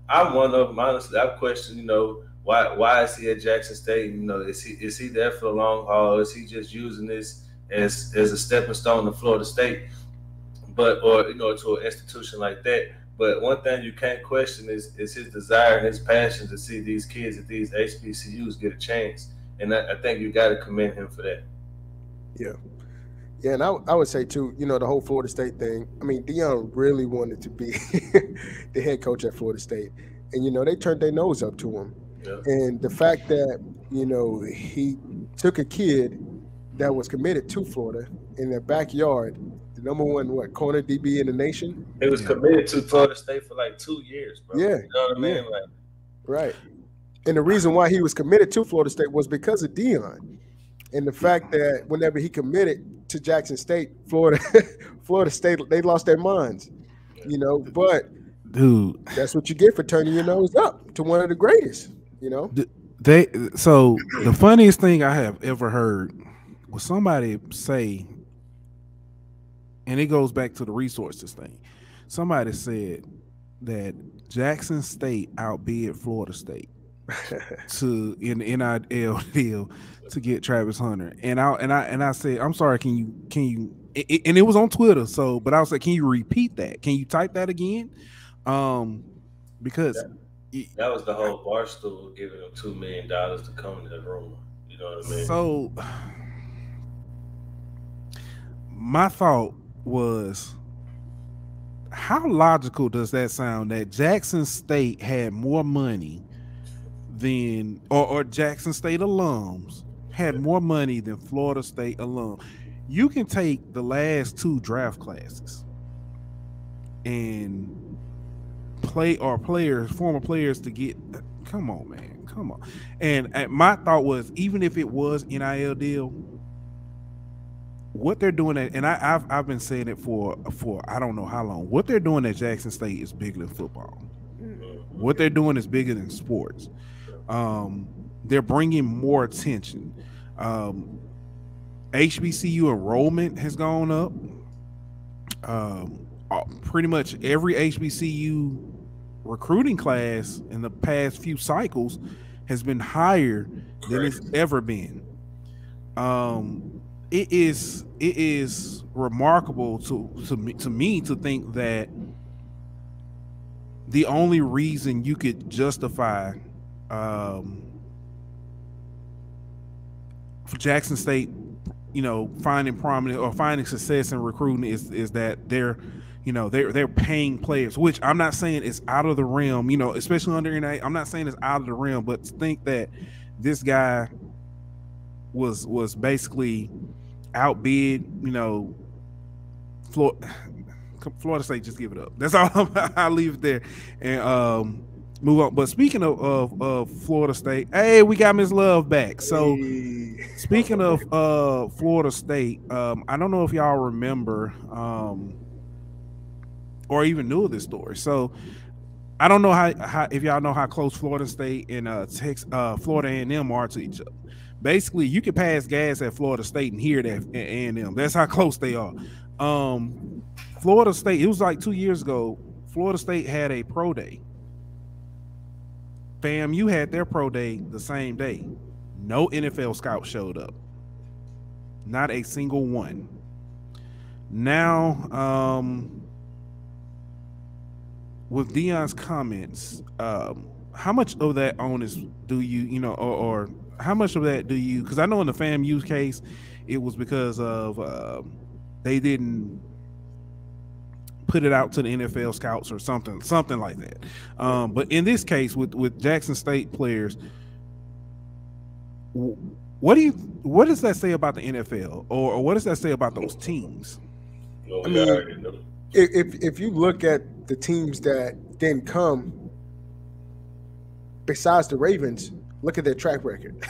I'm one of them, honestly. I've questioned, why is he at Jackson State? Is he there for the long haul? Is he just using this as a stepping stone to Florida State, or to an institution like that? But one thing you can't question is his desire and his passion to see these kids at these HBCUs get a chance. And I think you got to commend him for that. Yeah. Yeah, and I would say, too, the whole Florida State thing, Deion really wanted to be the head coach at Florida State. And, they turned their nose up to him. Yeah. And the fact that, he took a kid that was committed to Florida in their backyard, the number one corner DB in the nation. He was committed to Florida State for like 2 years, bro. Yeah, you know what I mean? Like, right. And the reason why he was committed to Florida State was because of Deion, and the fact that whenever he committed to Jackson State, Florida State, they lost their minds, you know. But dude, that's what you get for turning your nose up to one of the greatest, you know. So the funniest thing I have ever heard was somebody say, and it goes back to the resources thing. Somebody said that Jackson State outbid Florida State to in the NIL deal to get Travis Hunter, and I said, I'm sorry, can you and it was on Twitter, but I was like, can you repeat that? Can you type that again? Because that was the whole Barstool giving them $2 million to come into the room. You know what I mean? So my thought was, how logical does that sound that Jackson State had more money than, or Jackson State alums had more money than Florida State alum? You can take the last 2 draft classes and former players to get, come on, man, come on. And my thought was, even if it was NIL deal, what they're doing and I've been saying it for I don't know how long. What they're doing at Jackson State is bigger than football. What they're doing is bigger than sports. They're bringing more attention. HBCU enrollment has gone up. Pretty much every HBCU recruiting class in the past few cycles has been higher than it's ever been. It is remarkable to me to think that the only reason you could justify for Jackson State, you know, finding prominent or finding success in recruiting is that they're paying players, which I'm not saying is out of the realm, you know, especially under NA. I'm not saying it's out of the realm, but to think that this guy was basically outbid, you know, Florida State, just give it up. That's all. I'll leave it there and move on. But speaking of Florida State, hey, we got Miss Love back. So speaking of Florida State, I don't know if y'all remember or even knew of this story. So I don't know how if y'all know how close Florida State and Florida A&M are to each other. Basically, you can pass gas at Florida State and hear it at A&M. That's how close they are. Florida State, it was like 2 years ago, Florida State had a pro day. FAMU had their pro day the same day. No NFL scouts showed up. Not a single one. Now, with Deion's comments, how much of that onus do you know, or how much of that do you, because I know in the FAMU case, it was because of they didn't put it out to the NFL scouts or something like that. But in this case, with Jackson State players, what does that say about the NFL, or what does that say about those teams? I mean, if you look at the teams that didn't come, besides the Ravens, look at their track record.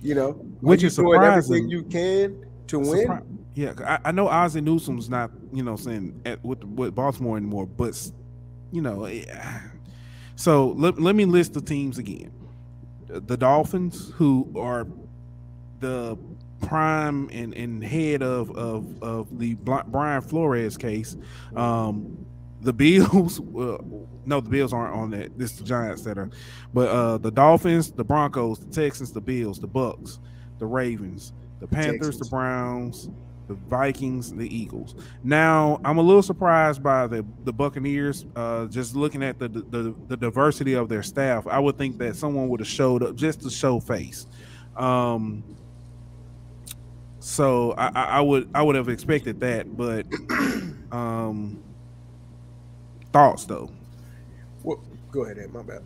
You know, which is surprising. Everything you can to win. Yeah, I know Ozzie Newsome's not, you know, saying with Baltimore anymore, but you know, so let me list the teams again. The Dolphins, who are the prime and head of the Brian Flores case. The Bills, no, the Bills aren't on that. This is the Giants that are, but the Dolphins, the Broncos, the Texans, the Bills, the Bucks, the Ravens, the Panthers, the Browns, the Vikings, the Eagles. Now, I'm a little surprised by the Buccaneers. Just looking at the diversity of their staff, I would think that someone would have showed up just to show face. So I would have expected that, but thoughts though. Well, go ahead, Ed, my bad.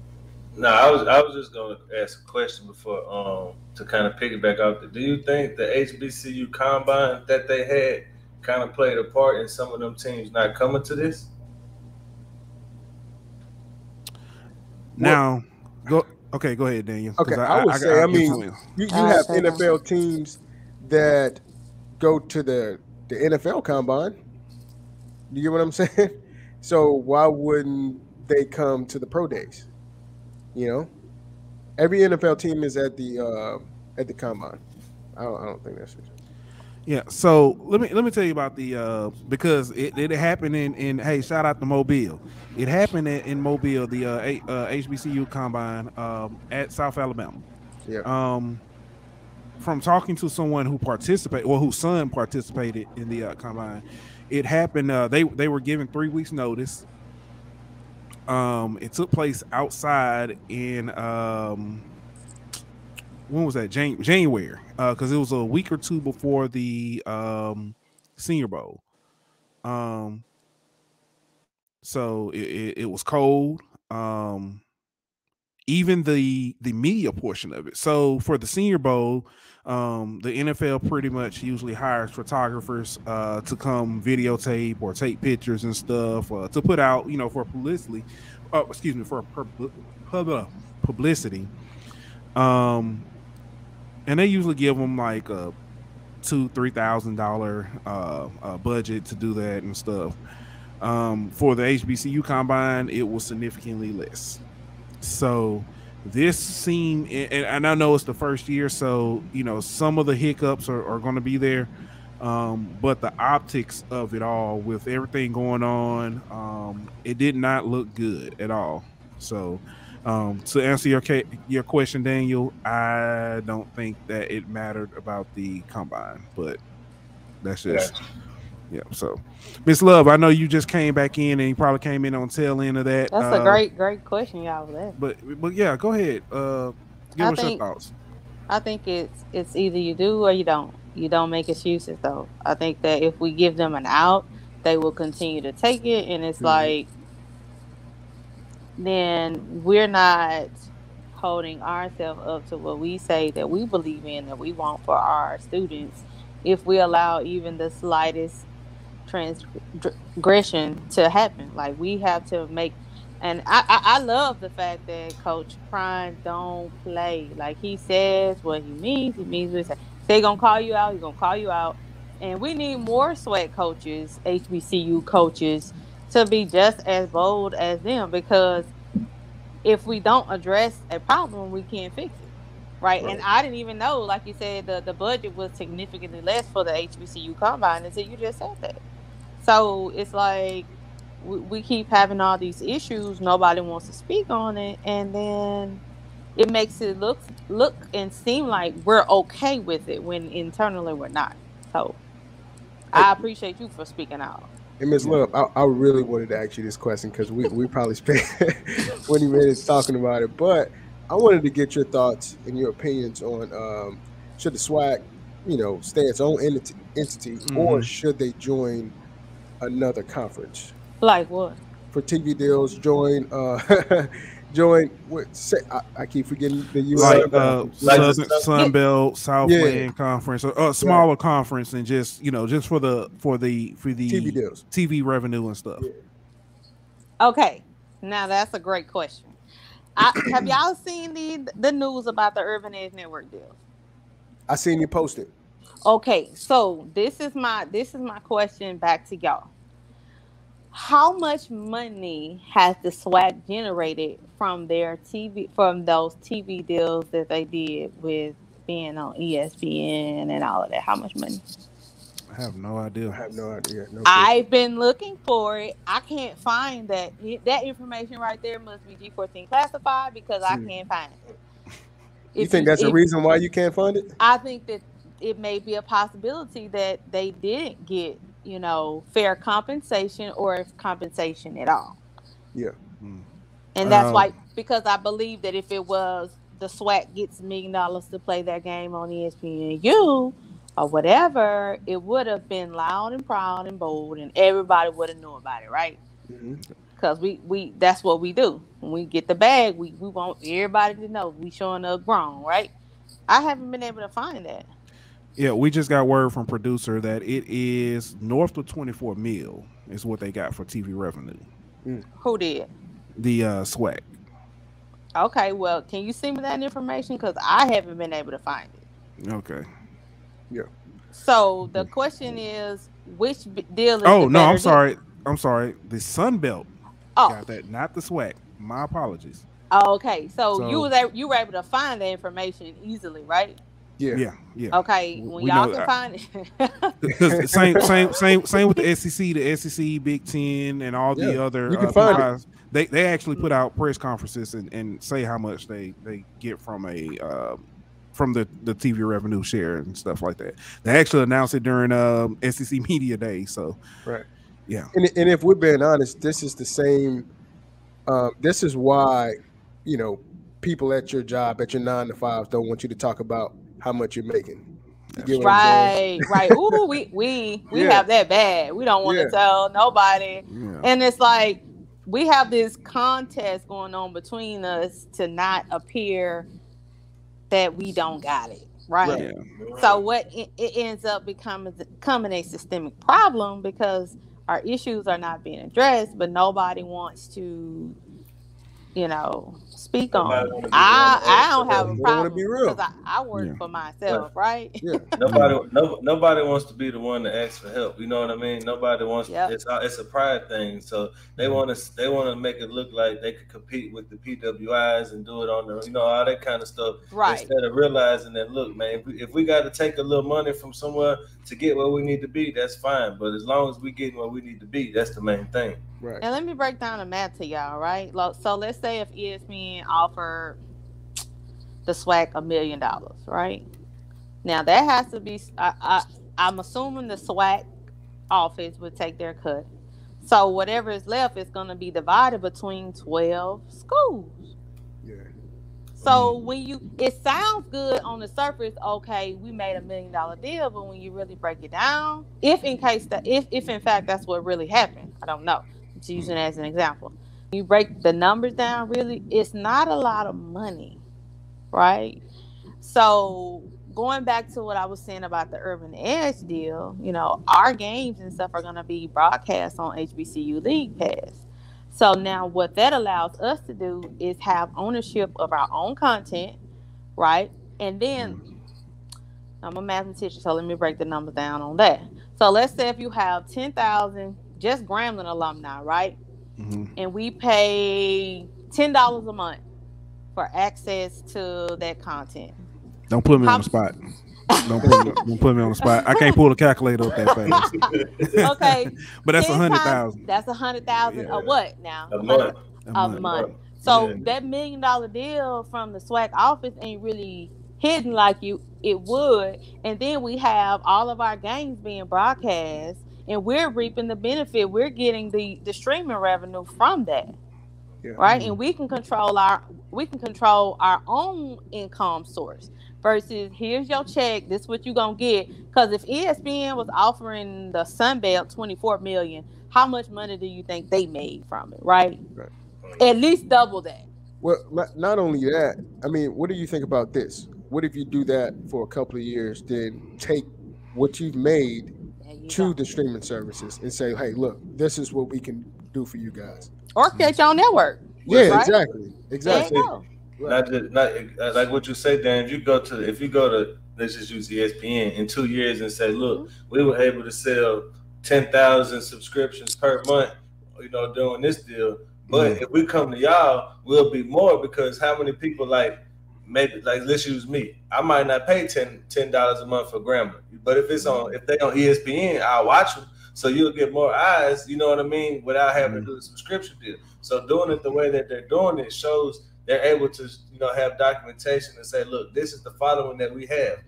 No, I was just gonna ask a question before to kind of piggyback off. Do you think the HBCU combine that they had kind of played a part in some of them teams not coming to this? Now, go ahead, Daniel. Okay, I would say, I mean, you have NFL teams that go to the NFL combine. You get what I'm saying? So why wouldn't they come to the pro days? You know, every NFL team is at the combine. I don't think that's it. Yeah, so let me tell you about the because it happened in hey, shout out to Mobile. It happened in Mobile, the HBCU combine at South Alabama. Yeah. From talking to someone who participated, or whose son participated in the combine, it happened. They were given 3 weeks notice. It took place outside in when was that? January, because it was a week or two before the Senior Bowl. So it was cold. Even the media portion of it. So for the Senior Bowl, the NFL pretty much usually hires photographers to come videotape or take pictures and stuff to put out, for publicity. Publicity. And they usually give them like a $2,000-$3,000 budget to do that and stuff. For the HBCU combine, it was significantly less. So this seemed, and I know it's the first year, so some of the hiccups are going to be there. But the optics of it all, with everything going on, it did not look good at all. So to answer your question, Daniel, I don't think that it mattered about the combine, but that's just So, Miss Love, I know you just came back in, and you probably came in on tail end of that. That's a great question, y'all. That. But yeah, go ahead. Give us your thoughts. I think it's either you do or you don't. You don't make excuses, though. I think that if we give them an out, they will continue to take it, and it's like, then we're not holding ourselves up to what we say that we believe in, that we want for our students. If we allow even the slightest transgression to happen, like we have to make. And I love the fact that Coach Prime don't play. Like, he says what he means what he says. If they're gonna call you out, he's gonna call you out. And we need more SWAT coaches, HBCU coaches, to be just as bold as them, because if we don't address a problem, we can't fix it. Right. And I didn't even know, like you said, the budget was significantly less for the HBCU combine until you just said that. So it's like we keep having all these issues. Nobody wants to speak on it. And then it makes it look and seem like we're okay with it when internally we're not. So I appreciate you for speaking out. And Ms. Love, I really wanted to ask you this question, because we probably spent 20 minutes talking about it. But I wanted to get your thoughts and your opinions on should the SWAC, stay its own entity, or should they join another conference? Like what? For TV deals, join. I keep forgetting the U.S. Sun Belt, Southland Conference, or a smaller conference, and just just for the TV deals, TV revenue and stuff. Yeah. Okay, now that's a great question. Have y'all seen the news about the Urban Edge Network deal? I seen you post it. Okay, so this is my question back to y'all. How much money has the SWAC generated from those TV deals that they did with being on ESPN and all of that? How much money? I have no idea. I've been looking for it. I can't find that. That information right there must be G14 classified, because I can't find it. You think that's a reason why you can't find it? I think that it may be a possibility that they didn't get, fair compensation, or compensation at all. Yeah. And that's why, because I believe that if it was the SWAC gets $1 million to play their game on ESPNU or whatever, it would have been loud and proud and bold, and everybody would have known about it, right? Because we that's what we do. When we get the bag, we want everybody to know we showing up grown, right? I haven't been able to find that. Yeah, we just got word from producer that it is north of 24 mil is what they got for TV revenue. Who did? The SWAC. Okay, well, can you send me that information? Because I haven't been able to find it. Okay. Yeah. So the question is, which deal is Oh, the no, better I'm sorry. deal? I'm sorry. The Sun Belt got that, not the SWAC. My apologies. Okay, so you were able to find the information easily, right? Yeah. Okay, when y'all can find it. Because same with the SEC, Big Ten, and all the other. You can find it. They actually put out press conferences and say how much they get from from the TV revenue share and stuff like that. They actually announced it during SEC Media Day. So right, yeah. And if we're being honest, this is the same. This is why people at your job, at your 9 to 5s, don't want you to talk about how much you're making. Right. Ooh, we have that bad. We don't want to tell nobody. Yeah. And it's like we have this contest going on between us to not appear that we don't got it. Right. Yeah. So what it ends up becoming a systemic problem because our issues are not being addressed, but nobody wants to, speak on. I don't have a problem because I work for myself, right? Yeah. Nobody wants to be the one to ask for help. You know what I mean? Nobody wants. It's a pride thing. So they want to make it look like they could compete with the PWIs and do it on the all that kind of stuff. Right. Instead of realizing that, look, man, if we got to take a little money from somewhere to get where we need to be, that's fine. But as long as we get where we need to be, that's the main thing. Right. And let me break down the math to y'all, right? So let's say if ESPN offered the SWAC $1 million, right? Now that has to be. I'm assuming the SWAC office would take their cut. So whatever is left is going to be divided between 12 schools. Yeah. So it sounds good on the surface. Okay, we made $1 million deal, but when you really break it down, if in fact that's what really happened, I don't know. I'm just using it as an example. You break the numbers down, really, it's not a lot of money, right? So going back to what I was saying about the Urban Edge deal, our games and stuff are going to be broadcast on HBCU League Pass. So now what that allows us to do is have ownership of our own content, right? And then I'm a mathematician, so let me break the numbers down on that. So let's say if you have 10,000 just Grambling alumni, right? Mm-hmm. And we pay $10 a month for access to that content. Don't put me on the spot. Don't put me on the spot. I can't pull the calculator up that fast. Okay, but that's 100,000. That's 100,000 a what now? A month. So that $1 million deal from the SWAC office ain't really hidden like it would. And then we have all of our games being broadcast, and we're reaping the benefit. We're getting the streaming revenue from that. Yeah. Right, and we can control our own income source versus here's your check, this is what you're gonna get. Because if ESPN was offering the Sun Belt $24 million, how much money do you think they made from it? Right. At least double that. Well, not only that, I mean, what do you think about this? What if you do that for a couple of years, then take what you've made to the streaming services and say, hey, look, this is what we can do for you guys. Or create your own network. Yeah, right? Exactly. Not like what you say, Dan. If you go to let's just use ESPN in 2 years and say, look, we were able to sell 10,000 subscriptions per month, doing this deal. But if we come to y'all, we'll be more because how many people let's use me. I might not pay $10 a month for Grambling, but if they on ESPN, I'll watch them. So you'll get more eyes, you know what I mean, without having to do the subscription deal. So doing it the way that they're doing it shows they're able to, have documentation and say, look, this is the following that we have.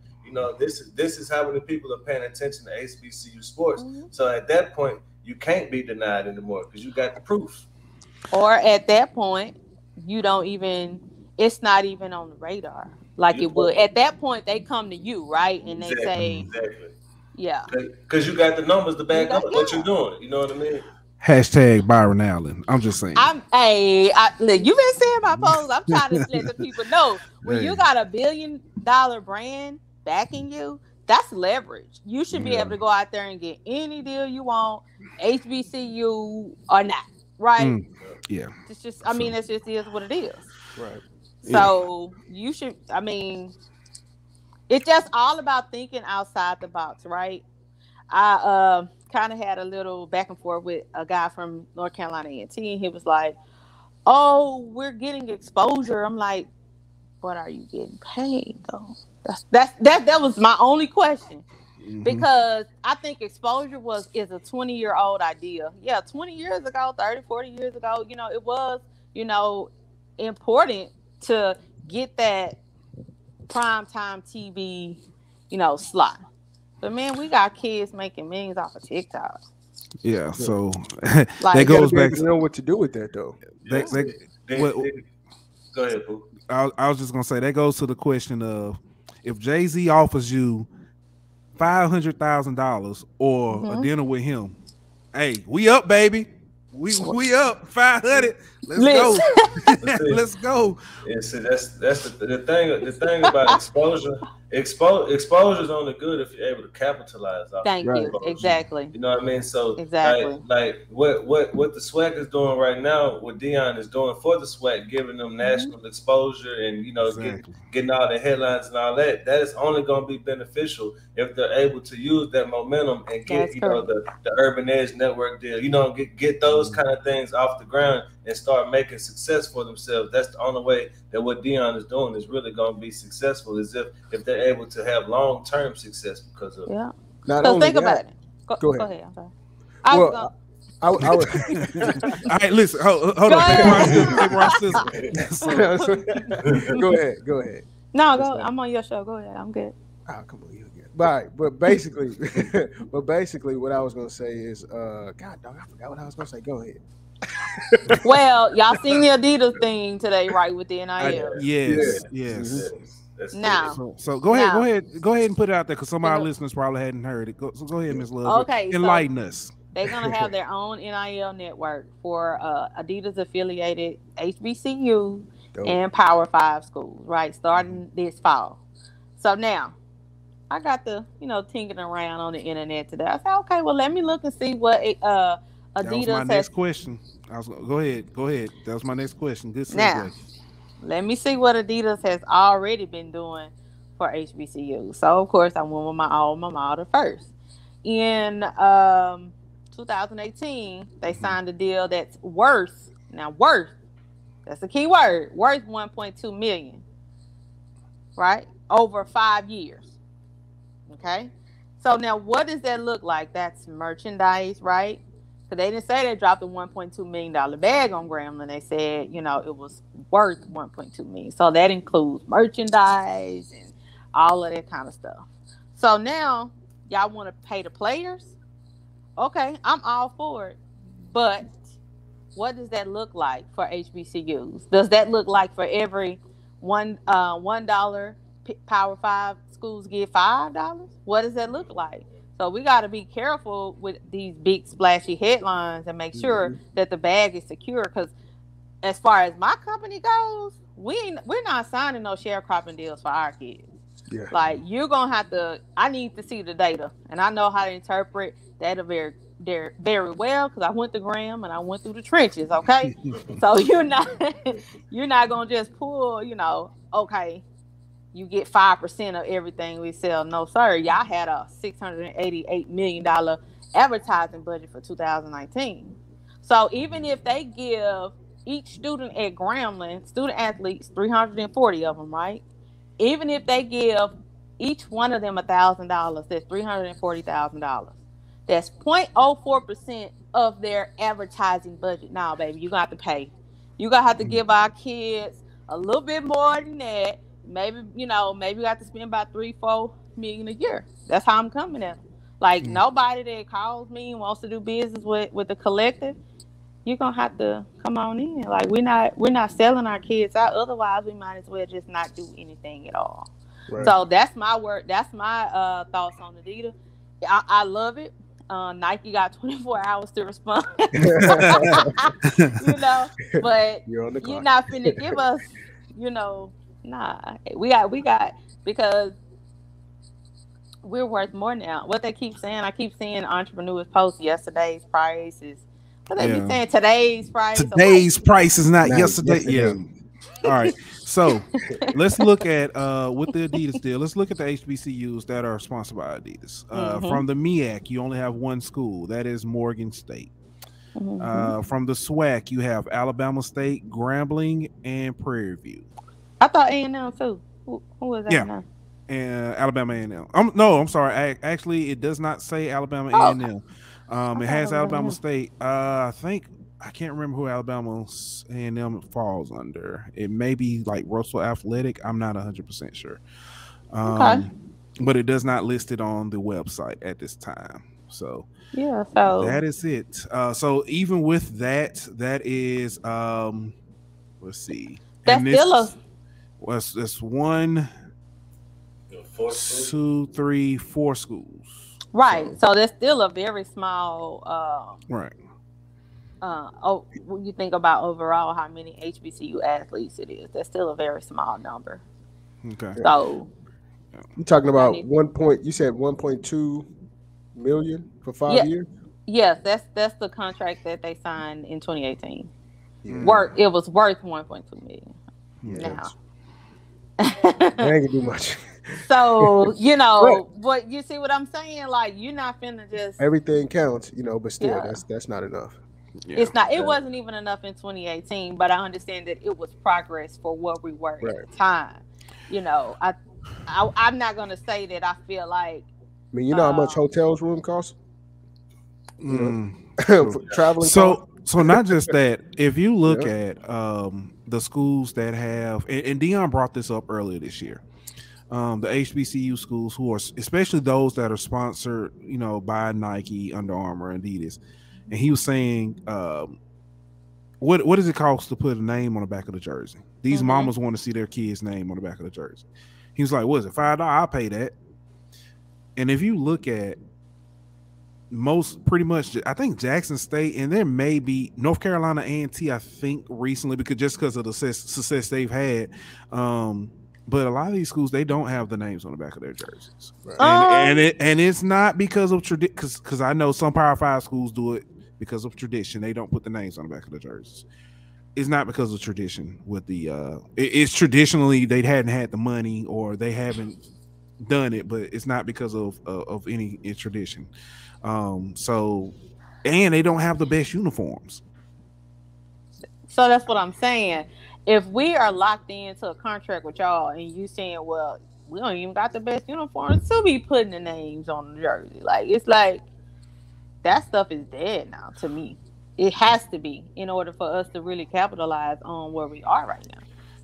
This is how many people are paying attention to HBCU sports. Mm-hmm. So at that point, you can't be denied anymore because you got the proof. Or at that point, it's not even on the radar like it would. At that point, they come to you, right? And they say, exactly. Yeah. Because you got the numbers to back up what you're doing. You know what I mean? Hashtag Byron Allen. I'm just saying. Look, you've been seeing my posts. I'm trying to let the people know when you got $1 billion brand backing you, that's leverage. You should be able to go out there and get any deal you want, HBCU or not, right? Yeah. It's just, I mean, it just is what it is. Right. So you should, I mean, it's just all about thinking outside the box, right? I kind of had a little back and forth with a guy from North Carolina A&T, and he was like, "Oh, we're getting exposure." I'm like, "But are you getting paid though?" That was my only question. Because I think exposure is a 20-year-old idea. Yeah, 20 years ago, 30, 40 years ago, you know, it was, you know, important to get that primetime TV, you know, slot. But man, we got kids making millions off of TikTok. Yeah, so Like, that goes back to know what to do with that though. Go ahead, Boo. I was just gonna say that goes to the question of if Jay-Z offers you $500,000 or a dinner with him, hey, we up, baby. We up 500. Let's go. Let's go. Yeah, see, that's the thing. The thing about exposure. Exposure is only good if you're able to capitalize off. Thank you. Exactly. You know what I mean? So exactly, like what the SWAC is doing right now, what Deion is doing for the SWAC, giving them national exposure and, you know, getting all the headlines and all that. That is only going to be beneficial if they're able to use that momentum and get know the Urban Edge Network deal. You know, get those kind of things off the ground and start making success for themselves. That's the only way that what Deion is doing is really going to be successful, is if they're able to have long-term success because of it. So think about it. Go ahead. I'm sorry. I would. All right, listen. Hold on. Go ahead. No, go. I'm on your show. Go ahead. I'm good. Oh, come on, you again. But basically, what I was gonna say is, God, dog, I forgot what I was gonna say. Go ahead. Well, y'all seen the Adidas thing today, right? With the NIL. Yes. Now, so go ahead and put it out there because some of our listeners probably hadn't heard it. Go ahead, Ms. Love. Okay, enlighten us. They're gonna have their own NIL network for Adidas affiliated HBCU and Power 5 schools, right? Starting this fall. So now, I got the tinkering around on the internet today. I said, okay, well, let me look and see what Adidas that was my next question. Go ahead. That was my next question. Good segue. Now, let me see what Adidas has already been doing for HBCU. So, of course, I went with my alma mater first. In 2018, they signed a deal that's worth, that's the key word, worth $1.2 million, right? Over 5 years. Okay? So now what does that look like? That's merchandise, right? So they didn't say they dropped a $1.2 million bag on Grambling. They said, it was worth $1.2 million. So that includes merchandise and all of that kind of stuff. So now y'all want to pay the players? Okay, I'm all for it. But what does that look like for HBCUs? Does that look like for every $1 Power 5 schools get $5? What does that look like? So we got to be careful with these big splashy headlines and make sure that the bag is secure. Because as far as my company goes, we're not signing no sharecropping deals for our kids. Yeah. Like, you're going to have to, I need to see the data. And I know how to interpret data very, very well because I went to Graham and I went through the trenches, okay? So you're not going to just pull, okay, you get 5% of everything we sell. No, sir. Y'all had a $688 million advertising budget for 2019. So even if they give each student at Grambling, student athletes, 340 of them, right? Even if they give each one of them $1,000, that's $340,000. That's 0.04% of their advertising budget. Now, baby, you're going to have to pay. You're going to have to give our kids a little bit more than that. Maybe we have to spend about $3-4 million a year. That's how I'm coming at them. Like, nobody that calls me and wants to do business with the collective, you're going to have to come on in. Like, we're not selling our kids out. Otherwise, we might as well just not do anything at all. Right. So that's my word. That's my thoughts on Adidas. I love it. Nike got 24 hours to respond. But you're not finna give us, nah. We got because we're worth more now. What they keep saying, I keep seeing entrepreneurs post yesterday's price is what they be Yeah. saying today's price. Or what? Today's price is not Not yesterday. Yeah. yesterday. All right. So let's look at with the Adidas deal. Let's look at the HBCUs that are sponsored by Adidas. From the MEAC, you only have one school. That is Morgan State. From the SWAC, you have Alabama State, Grambling, and Prairie View. I thought A&M too. Who was that? Yeah. Now? And Alabama A&M. I'm sorry. Actually, it does not say Alabama A&M. It has Alabama State. I think I can't remember who Alabama A&M falls under. It may be like Russell Athletic. I'm not 100% sure. Okay. But it does not list it on the website at this time. So yeah, so that is it. So even with that, that is let's see. That's still that's one, 2, 3, 4 schools. Right. So that's still a very small right. When you think about overall how many HBCU athletes it is, that's still a very small number. Okay. So you're talking about you said 1.2 million for 5 years? Yes, that's the contract that they signed in 2018. Yeah. It was worth 1.2 million. Now. That ain't gonna do much. So, you know, but you see what I'm saying? Like, you're not finna just everything counts, you know, but still that's not enough. Yeah. It's not. It wasn't even enough in 2018, but I understand that it was progress for where we were at the time. You know, I'm not gonna say that I feel like. I mean, you know how much hotels room costs? For traveling. So not just that. If you look at the schools that have, and Deion brought this up earlier this year, the HBCU schools who are, especially those that are sponsored, you know, by Nike, Under Armour, Adidas. And he was saying, what does it cost to put a name on the back of the jersey? These mamas want to see their kid's name on the back of the jersey. He was like, what is it, $5? I'll pay that. And if you look at pretty much, I think Jackson State, and there may be North Carolina A&T, I think recently, because of the success they've had. But a lot of these schools, they don't have the names on the back of their jerseys. Right. And it's not because of tradition, because I know some Power 5 schools do it because of tradition. They don't put the names on the back of the jerseys. It's not because of tradition with the it's traditionally they hadn't had the money or they haven't done it, but it's not because of any tradition. So, and they don't have the best uniforms. So that's what I'm saying. If we are locked into a contract with y'all and you saying, well, we don't even got the best uniforms to be putting the names on the jersey. Like, it's like that stuff is dead now to me. It has to be in order for us to really capitalize on where we are right now.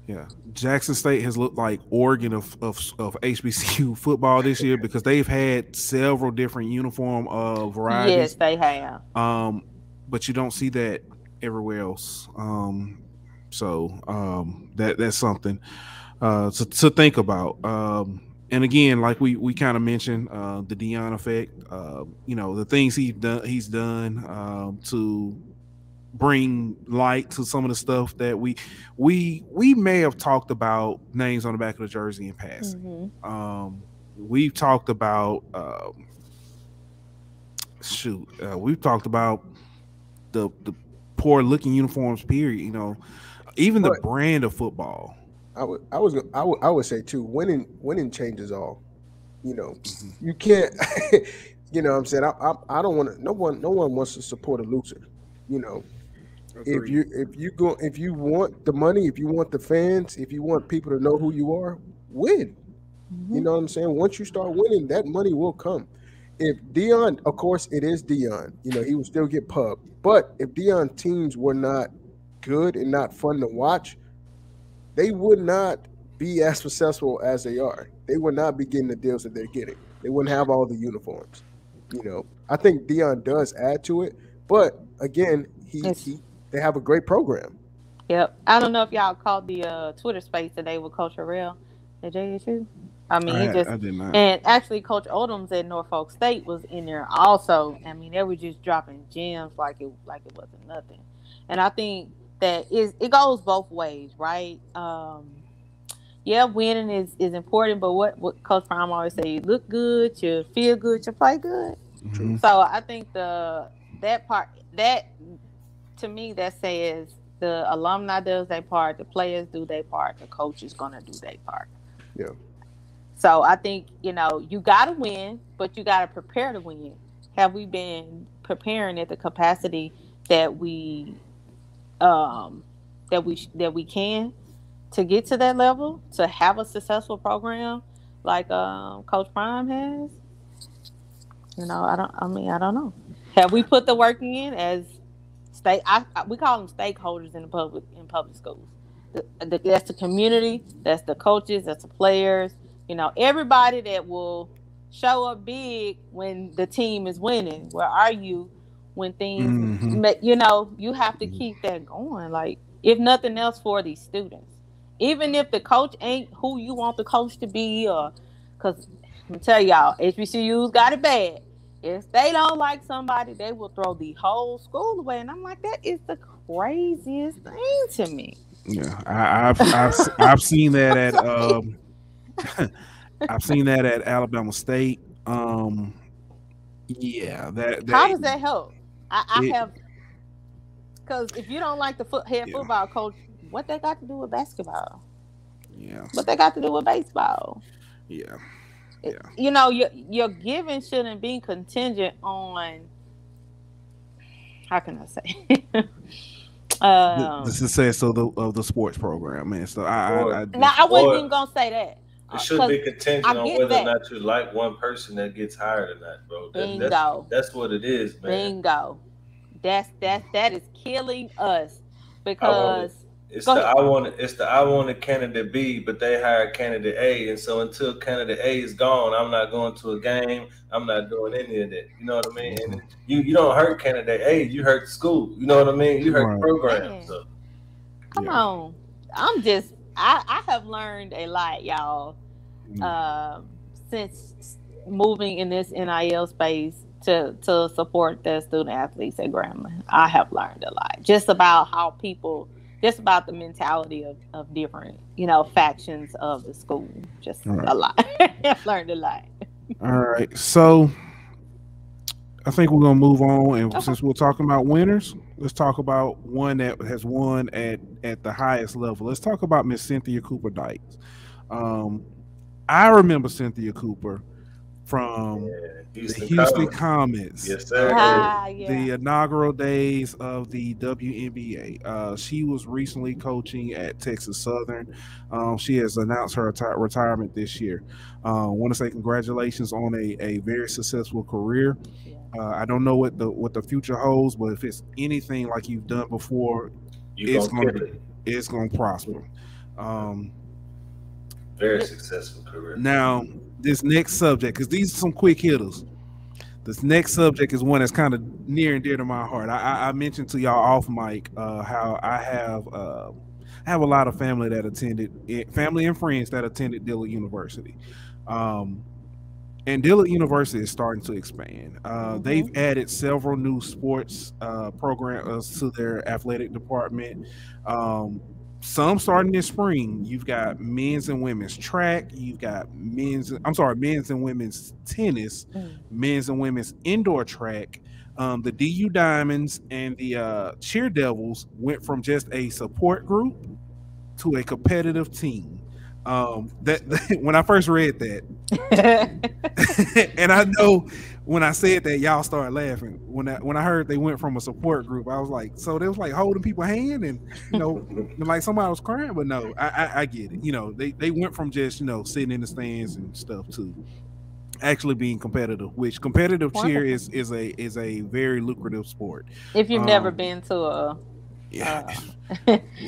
Yeah. Jackson State has looked like Oregon of HBCU football this year because they've had several different uniform varieties. Yes, they have. But you don't see that everywhere else. So that's something to think about. And again, like we kind of mentioned, the Deion effect. You know, the things he's done to bring light to some of the stuff that we may have talked about names on the back of the jersey in passing. We've talked about we've talked about the poor looking uniforms, period. You know, even the brand of football. I would say too, winning changes all. You know, you can't. You know what I'm saying? I don't want to. No one wants to support a loser. You know, Agreed. if you want the money, if you want the fans, if you want people to know who you are, win. You know what I'm saying? Once you start winning, that money will come. If Deion, of course, it is Deion. You know, he will still get pub. But if Deion teams were not good and not fun to watch, they would not be as successful as they are. They would not be getting the deals that they're getting. They wouldn't have all the uniforms. You know, I think Deion does add to it, but again, they have a great program. Yep. I don't know if y'all caught the Twitter space today with Coach Harrell at JSU. I mean, I did not. And actually, Coach Odom's at Norfolk State was in there also. I mean, they were just dropping gems like it wasn't nothing. And I think that it goes both ways, right? yeah, winning is important, but what Coach Prime always say, you look good, you feel good, you play good. Mhm. So I think that part, that to me, that says the alumni does their part, the players do their part, the coach is gonna do their part. Yeah. So I think, you gotta win, but you gotta prepare to win. Have we been preparing at the capacity that we that we can to get to that level, to have a successful program like Coach Prime has? I don't know. Have we put the work in as we call them stakeholders in public schools. That's the community, that's the coaches, that's the players. Everybody that will show up big when the team is winning. Where are you when things? You have to keep that going. Like, if nothing else, for these students, even if the coach ain't who you want the coach to be, or because I'm tell y'all, HBCUs got it bad. If they don't like somebody, they will throw the whole school away. And I'm like, that is the craziest thing to me. Yeah, I've seen that at I've seen that at Alabama State. Yeah, how does that help? I have, because if you don't like the head football coach, what they got to do with basketball? Yeah, what they got to do with baseball? Yeah. Your giving shouldn't be contingent on, how can I say, the success of the sports program, man. So I wasn't even gonna say that. It should be contingent on whether or not you like one person that gets hired or not, bro. Bingo. That's what it is, man. Bingo. That is killing us, because it's the I want a candidate B, but they hired candidate A, and so until candidate A is gone, I'm not going to a game. I'm not doing any of that. You know what I mean? And you don't hurt candidate A, you hurt the school. You know what I mean? You hurt the program. So come on. I have learned a lot, y'all, since moving in this NIL space to support the student athletes at Grambling. I have learned a lot just about how people. Just about the mentality of different, factions of the school. Just a lot. I've learned a lot. All right. So I think we're going to move on. And since we're talking about winners, let's talk about one that has won at the highest level. Let's talk about Miss Cynthia Cooper Dykes. I remember Cynthia Cooper from the Houston Comets. Yes, sir. The inaugural days of the WNBA. She was recently coaching at Texas Southern. She has announced her retirement this year. Want to say congratulations on a very successful career. I don't know what the future holds, but if it's anything like you've done before, it's going to prosper. Very successful career. Now, this next subject, because these are some quick hitters. This next subject is one that's kind of near and dear to my heart. I mentioned to y'all off mic how I have a lot of family and friends that attended Dillard University. And Dillard University is starting to expand. They've added several new sports programs to their athletic department. Some starting this spring. You've got men's and women's track. You've got men's and women's tennis, men's and women's indoor track. The DU Diamonds and the Cheer Devils went from just a support group to a competitive team. When I first read that, and I know when I said that, y'all started laughing. When I heard they went from a support group, I was like, so they was like holding people's hand and like somebody was crying, but no, I get it. They went from just sitting in the stands and stuff to actually being competitive, which competitive cheer is a very lucrative sport. If you've never been to a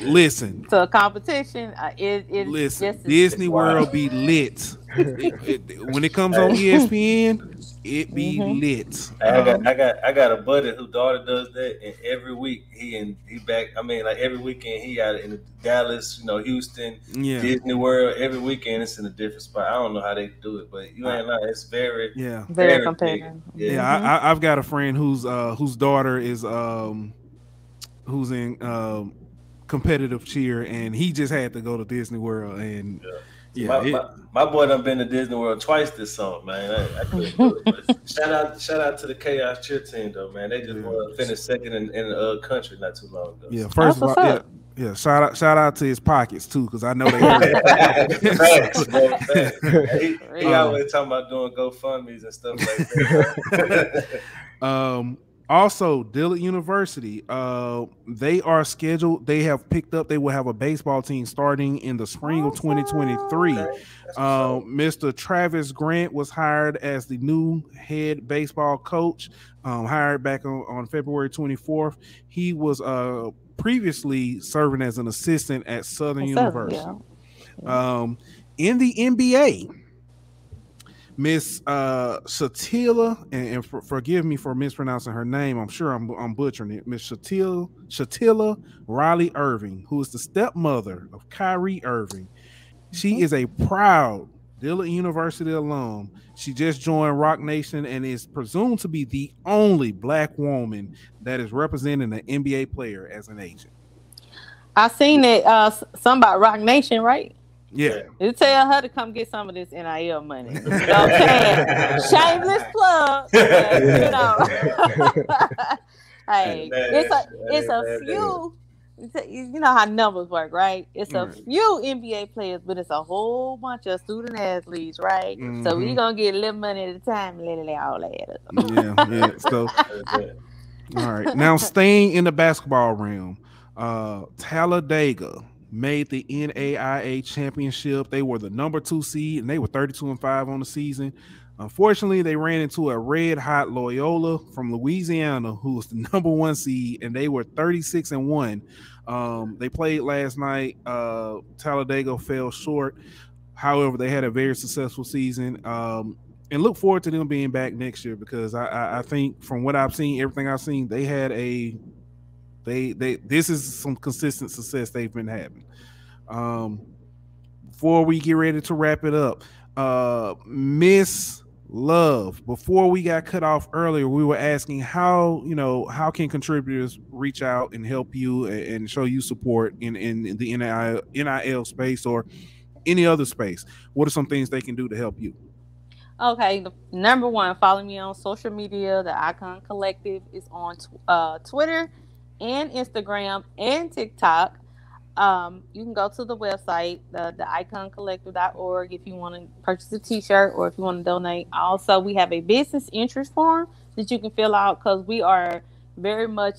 listen to a competition, listen, Disney World be lit. When it comes on ESPN, it be lit. I got a buddy whose daughter does that, and every week he back. I mean, like every weekend he out in Dallas, Houston, Disney World. Every weekend it's in a different spot. I don't know how they do it, but you ain't lying. It's very competitive. I've got a friend whose daughter is who's in competitive cheer, and he just had to go to Disney World. And my boy done been to Disney World twice this summer, man. I couldn't do it. But shout out to the Chaos cheer team though, man. They just finished second in the country not too long ago. Yeah, first of all, yeah. Shout out to his pockets too, because I know they heard. Facts, bro, facts. He always talking about doing GoFundMe's and stuff like that. Also, Dillard University, they are scheduled. They have picked up. They will have a baseball team starting in the spring of 2023. Mr. Travis Grant was hired as the new head baseball coach. Hired back on February 24th. He was previously serving as an assistant at Southern University. In the NBA, Miss Shatila, and forgive me for mispronouncing her name. I'm sure I'm butchering it. Miss Shatila Riley Irving, who is the stepmother of Kyrie Irving. She is a proud Dillard University alum. She just joined Rock Nation and is presumed to be the only Black woman that is representing an NBA player as an agent. I seen it. Something about Rock Nation, right? Yeah. You tell her to come get some of this NIL money. Okay. Shameless plug. You know. Hey, it's a few. You know how numbers work, right? It's a few NBA players, but it's a whole bunch of student athletes, right? So we're gonna get a little money at a time and let it all add up. Yeah. So, all right. Now, staying in the basketball realm, Talladega made the NAIA championship. They were the number 2 seed, and they were 32-5 on the season. Unfortunately, they ran into a red-hot Loyola from Louisiana, who was the number 1 seed, and they were 36-1. They played last night. Talladega fell short. However, they had a very successful season, and look forward to them being back next year, because I think from what I've seen, everything I've seen, they had this is some consistent success they've been having. Before we get ready to wrap it up, Miss Love, before we got cut off earlier, we were asking how can contributors reach out and help you and show you support in the NIL space or any other space. What are some things they can do to help you? Okay, number 1, follow me on social media. The Icon Collective is on Twitter and Instagram and TikTok. You can go to the website, the iconcollective.org, if you want to purchase a t-shirt or if you want to donate. Also, we have a business interest form that you can fill out, because we are very much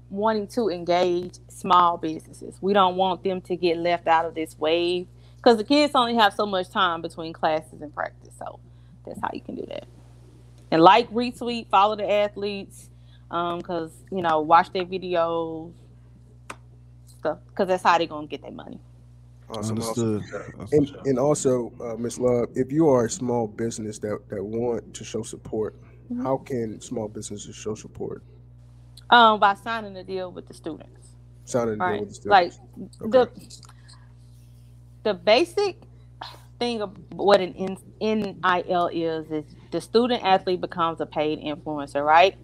wanting to engage small businesses. We don't want them to get left out of this wave, because the kids only have so much time between classes and practice. So that's how you can do that. And retweet, follow the athletes, because watch their videos, stuff, because that's how they're gonna get their money. Awesome. And also, Ms. Love, if you are a small business that want to show support, how can small businesses show support? By signing a deal with the students. Signing a deal with the students. Like the basic thing of what an NIL is the student athlete becomes a paid influencer, right?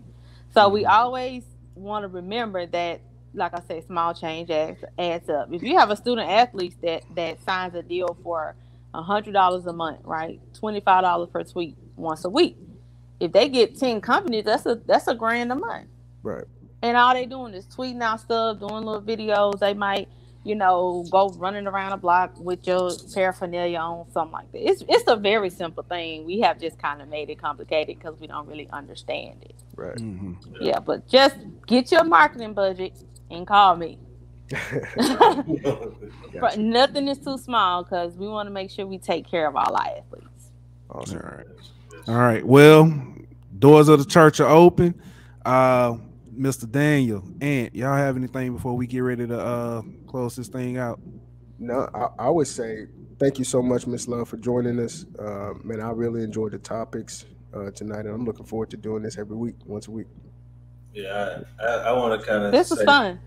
So we always want to remember that, like I said, small change adds up. If you have a student athlete that signs a deal for $100 a month, right? $25 per tweet once a week. If they get 10 companies, that's $1,000 a month. Right. And all they doing is tweeting out stuff, doing little videos. They might, go running around a block with your paraphernalia on, something like that. It's a very simple thing. We have just kind of made it complicated because we don't really understand it. Right. Mm-hmm. Yeah, but just get your marketing budget and call me. But nothing is too small, because we want to make sure we take care of all our athletes. Awesome. All right. Well, doors of the church are open. Mr. Daniel, Ant, y'all have anything before we get ready to close this thing out? No, I would say thank you so much, Miss Love, for joining us. Man, I really enjoyed the topics tonight, and I'm looking forward to doing this every week, once a week. Yeah, I want to kind of. This was fun.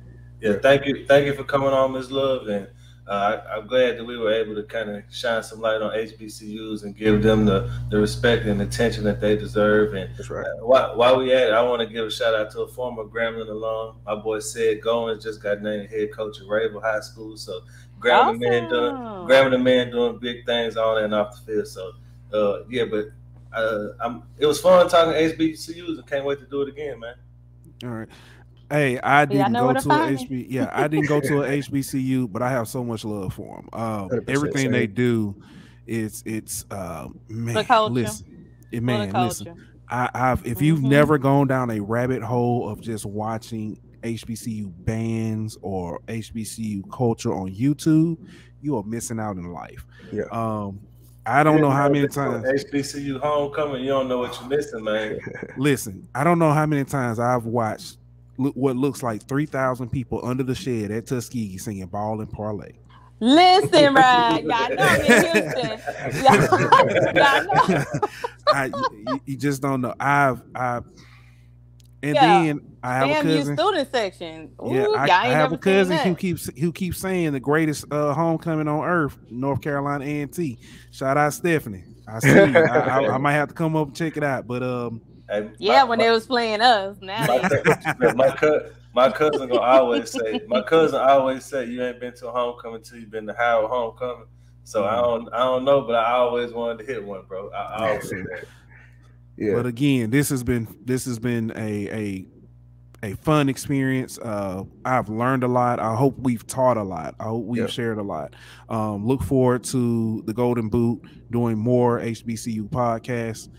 Yeah, thank you for coming on, Ms. Love, and I'm glad that we were able to kind of shine some light on HBCUs and give them the respect and attention that they deserve. And That's right. While we at it, I want to give a shout out to a former Grambling alum. My boy Sid Goins just got named head coach at Ravel High School. So Grambling man doing big things on and off the field. So yeah, but it was fun talking HBCUs and can't wait to do it again, man. All right. Hey, I didn't go to a HBCU, but I have so much love for them. Everything they do, it's man. Listen. I've if you've never gone down a rabbit hole of just watching HBCU bands or HBCU culture on YouTube, you are missing out in life. Yeah. I don't know how many times HBCU homecoming, you don't know what you're missing, man. Listen, I don't know how many times I've watched what looks like 3,000 people under the shed at Tuskegee singing Ball and Parlay. Listen, right? Y'all know I'm in Houston. Y'all know. You just don't know. Then I have a cousin. Student section. Ooh, yeah, I have a cousin who keeps saying the greatest homecoming on earth, North Carolina A&T. Shout out Stephanie. I see you. I might have to come up and check it out, but when they was playing us. Now my cousin always say you ain't been to a homecoming until you've been to Howard homecoming. So I don't know, but I always wanted to hit one, bro. I always say that. Yeah. But again, this has been a fun experience. I've learned a lot. I hope we've taught a lot. I hope we've shared a lot. Look forward to the Golden Boot doing more HBCU podcasts.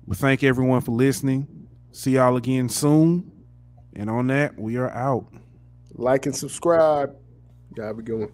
We thank everyone for listening. See y'all again soon. And on that, we are out. Like and subscribe. Y'all have a good one.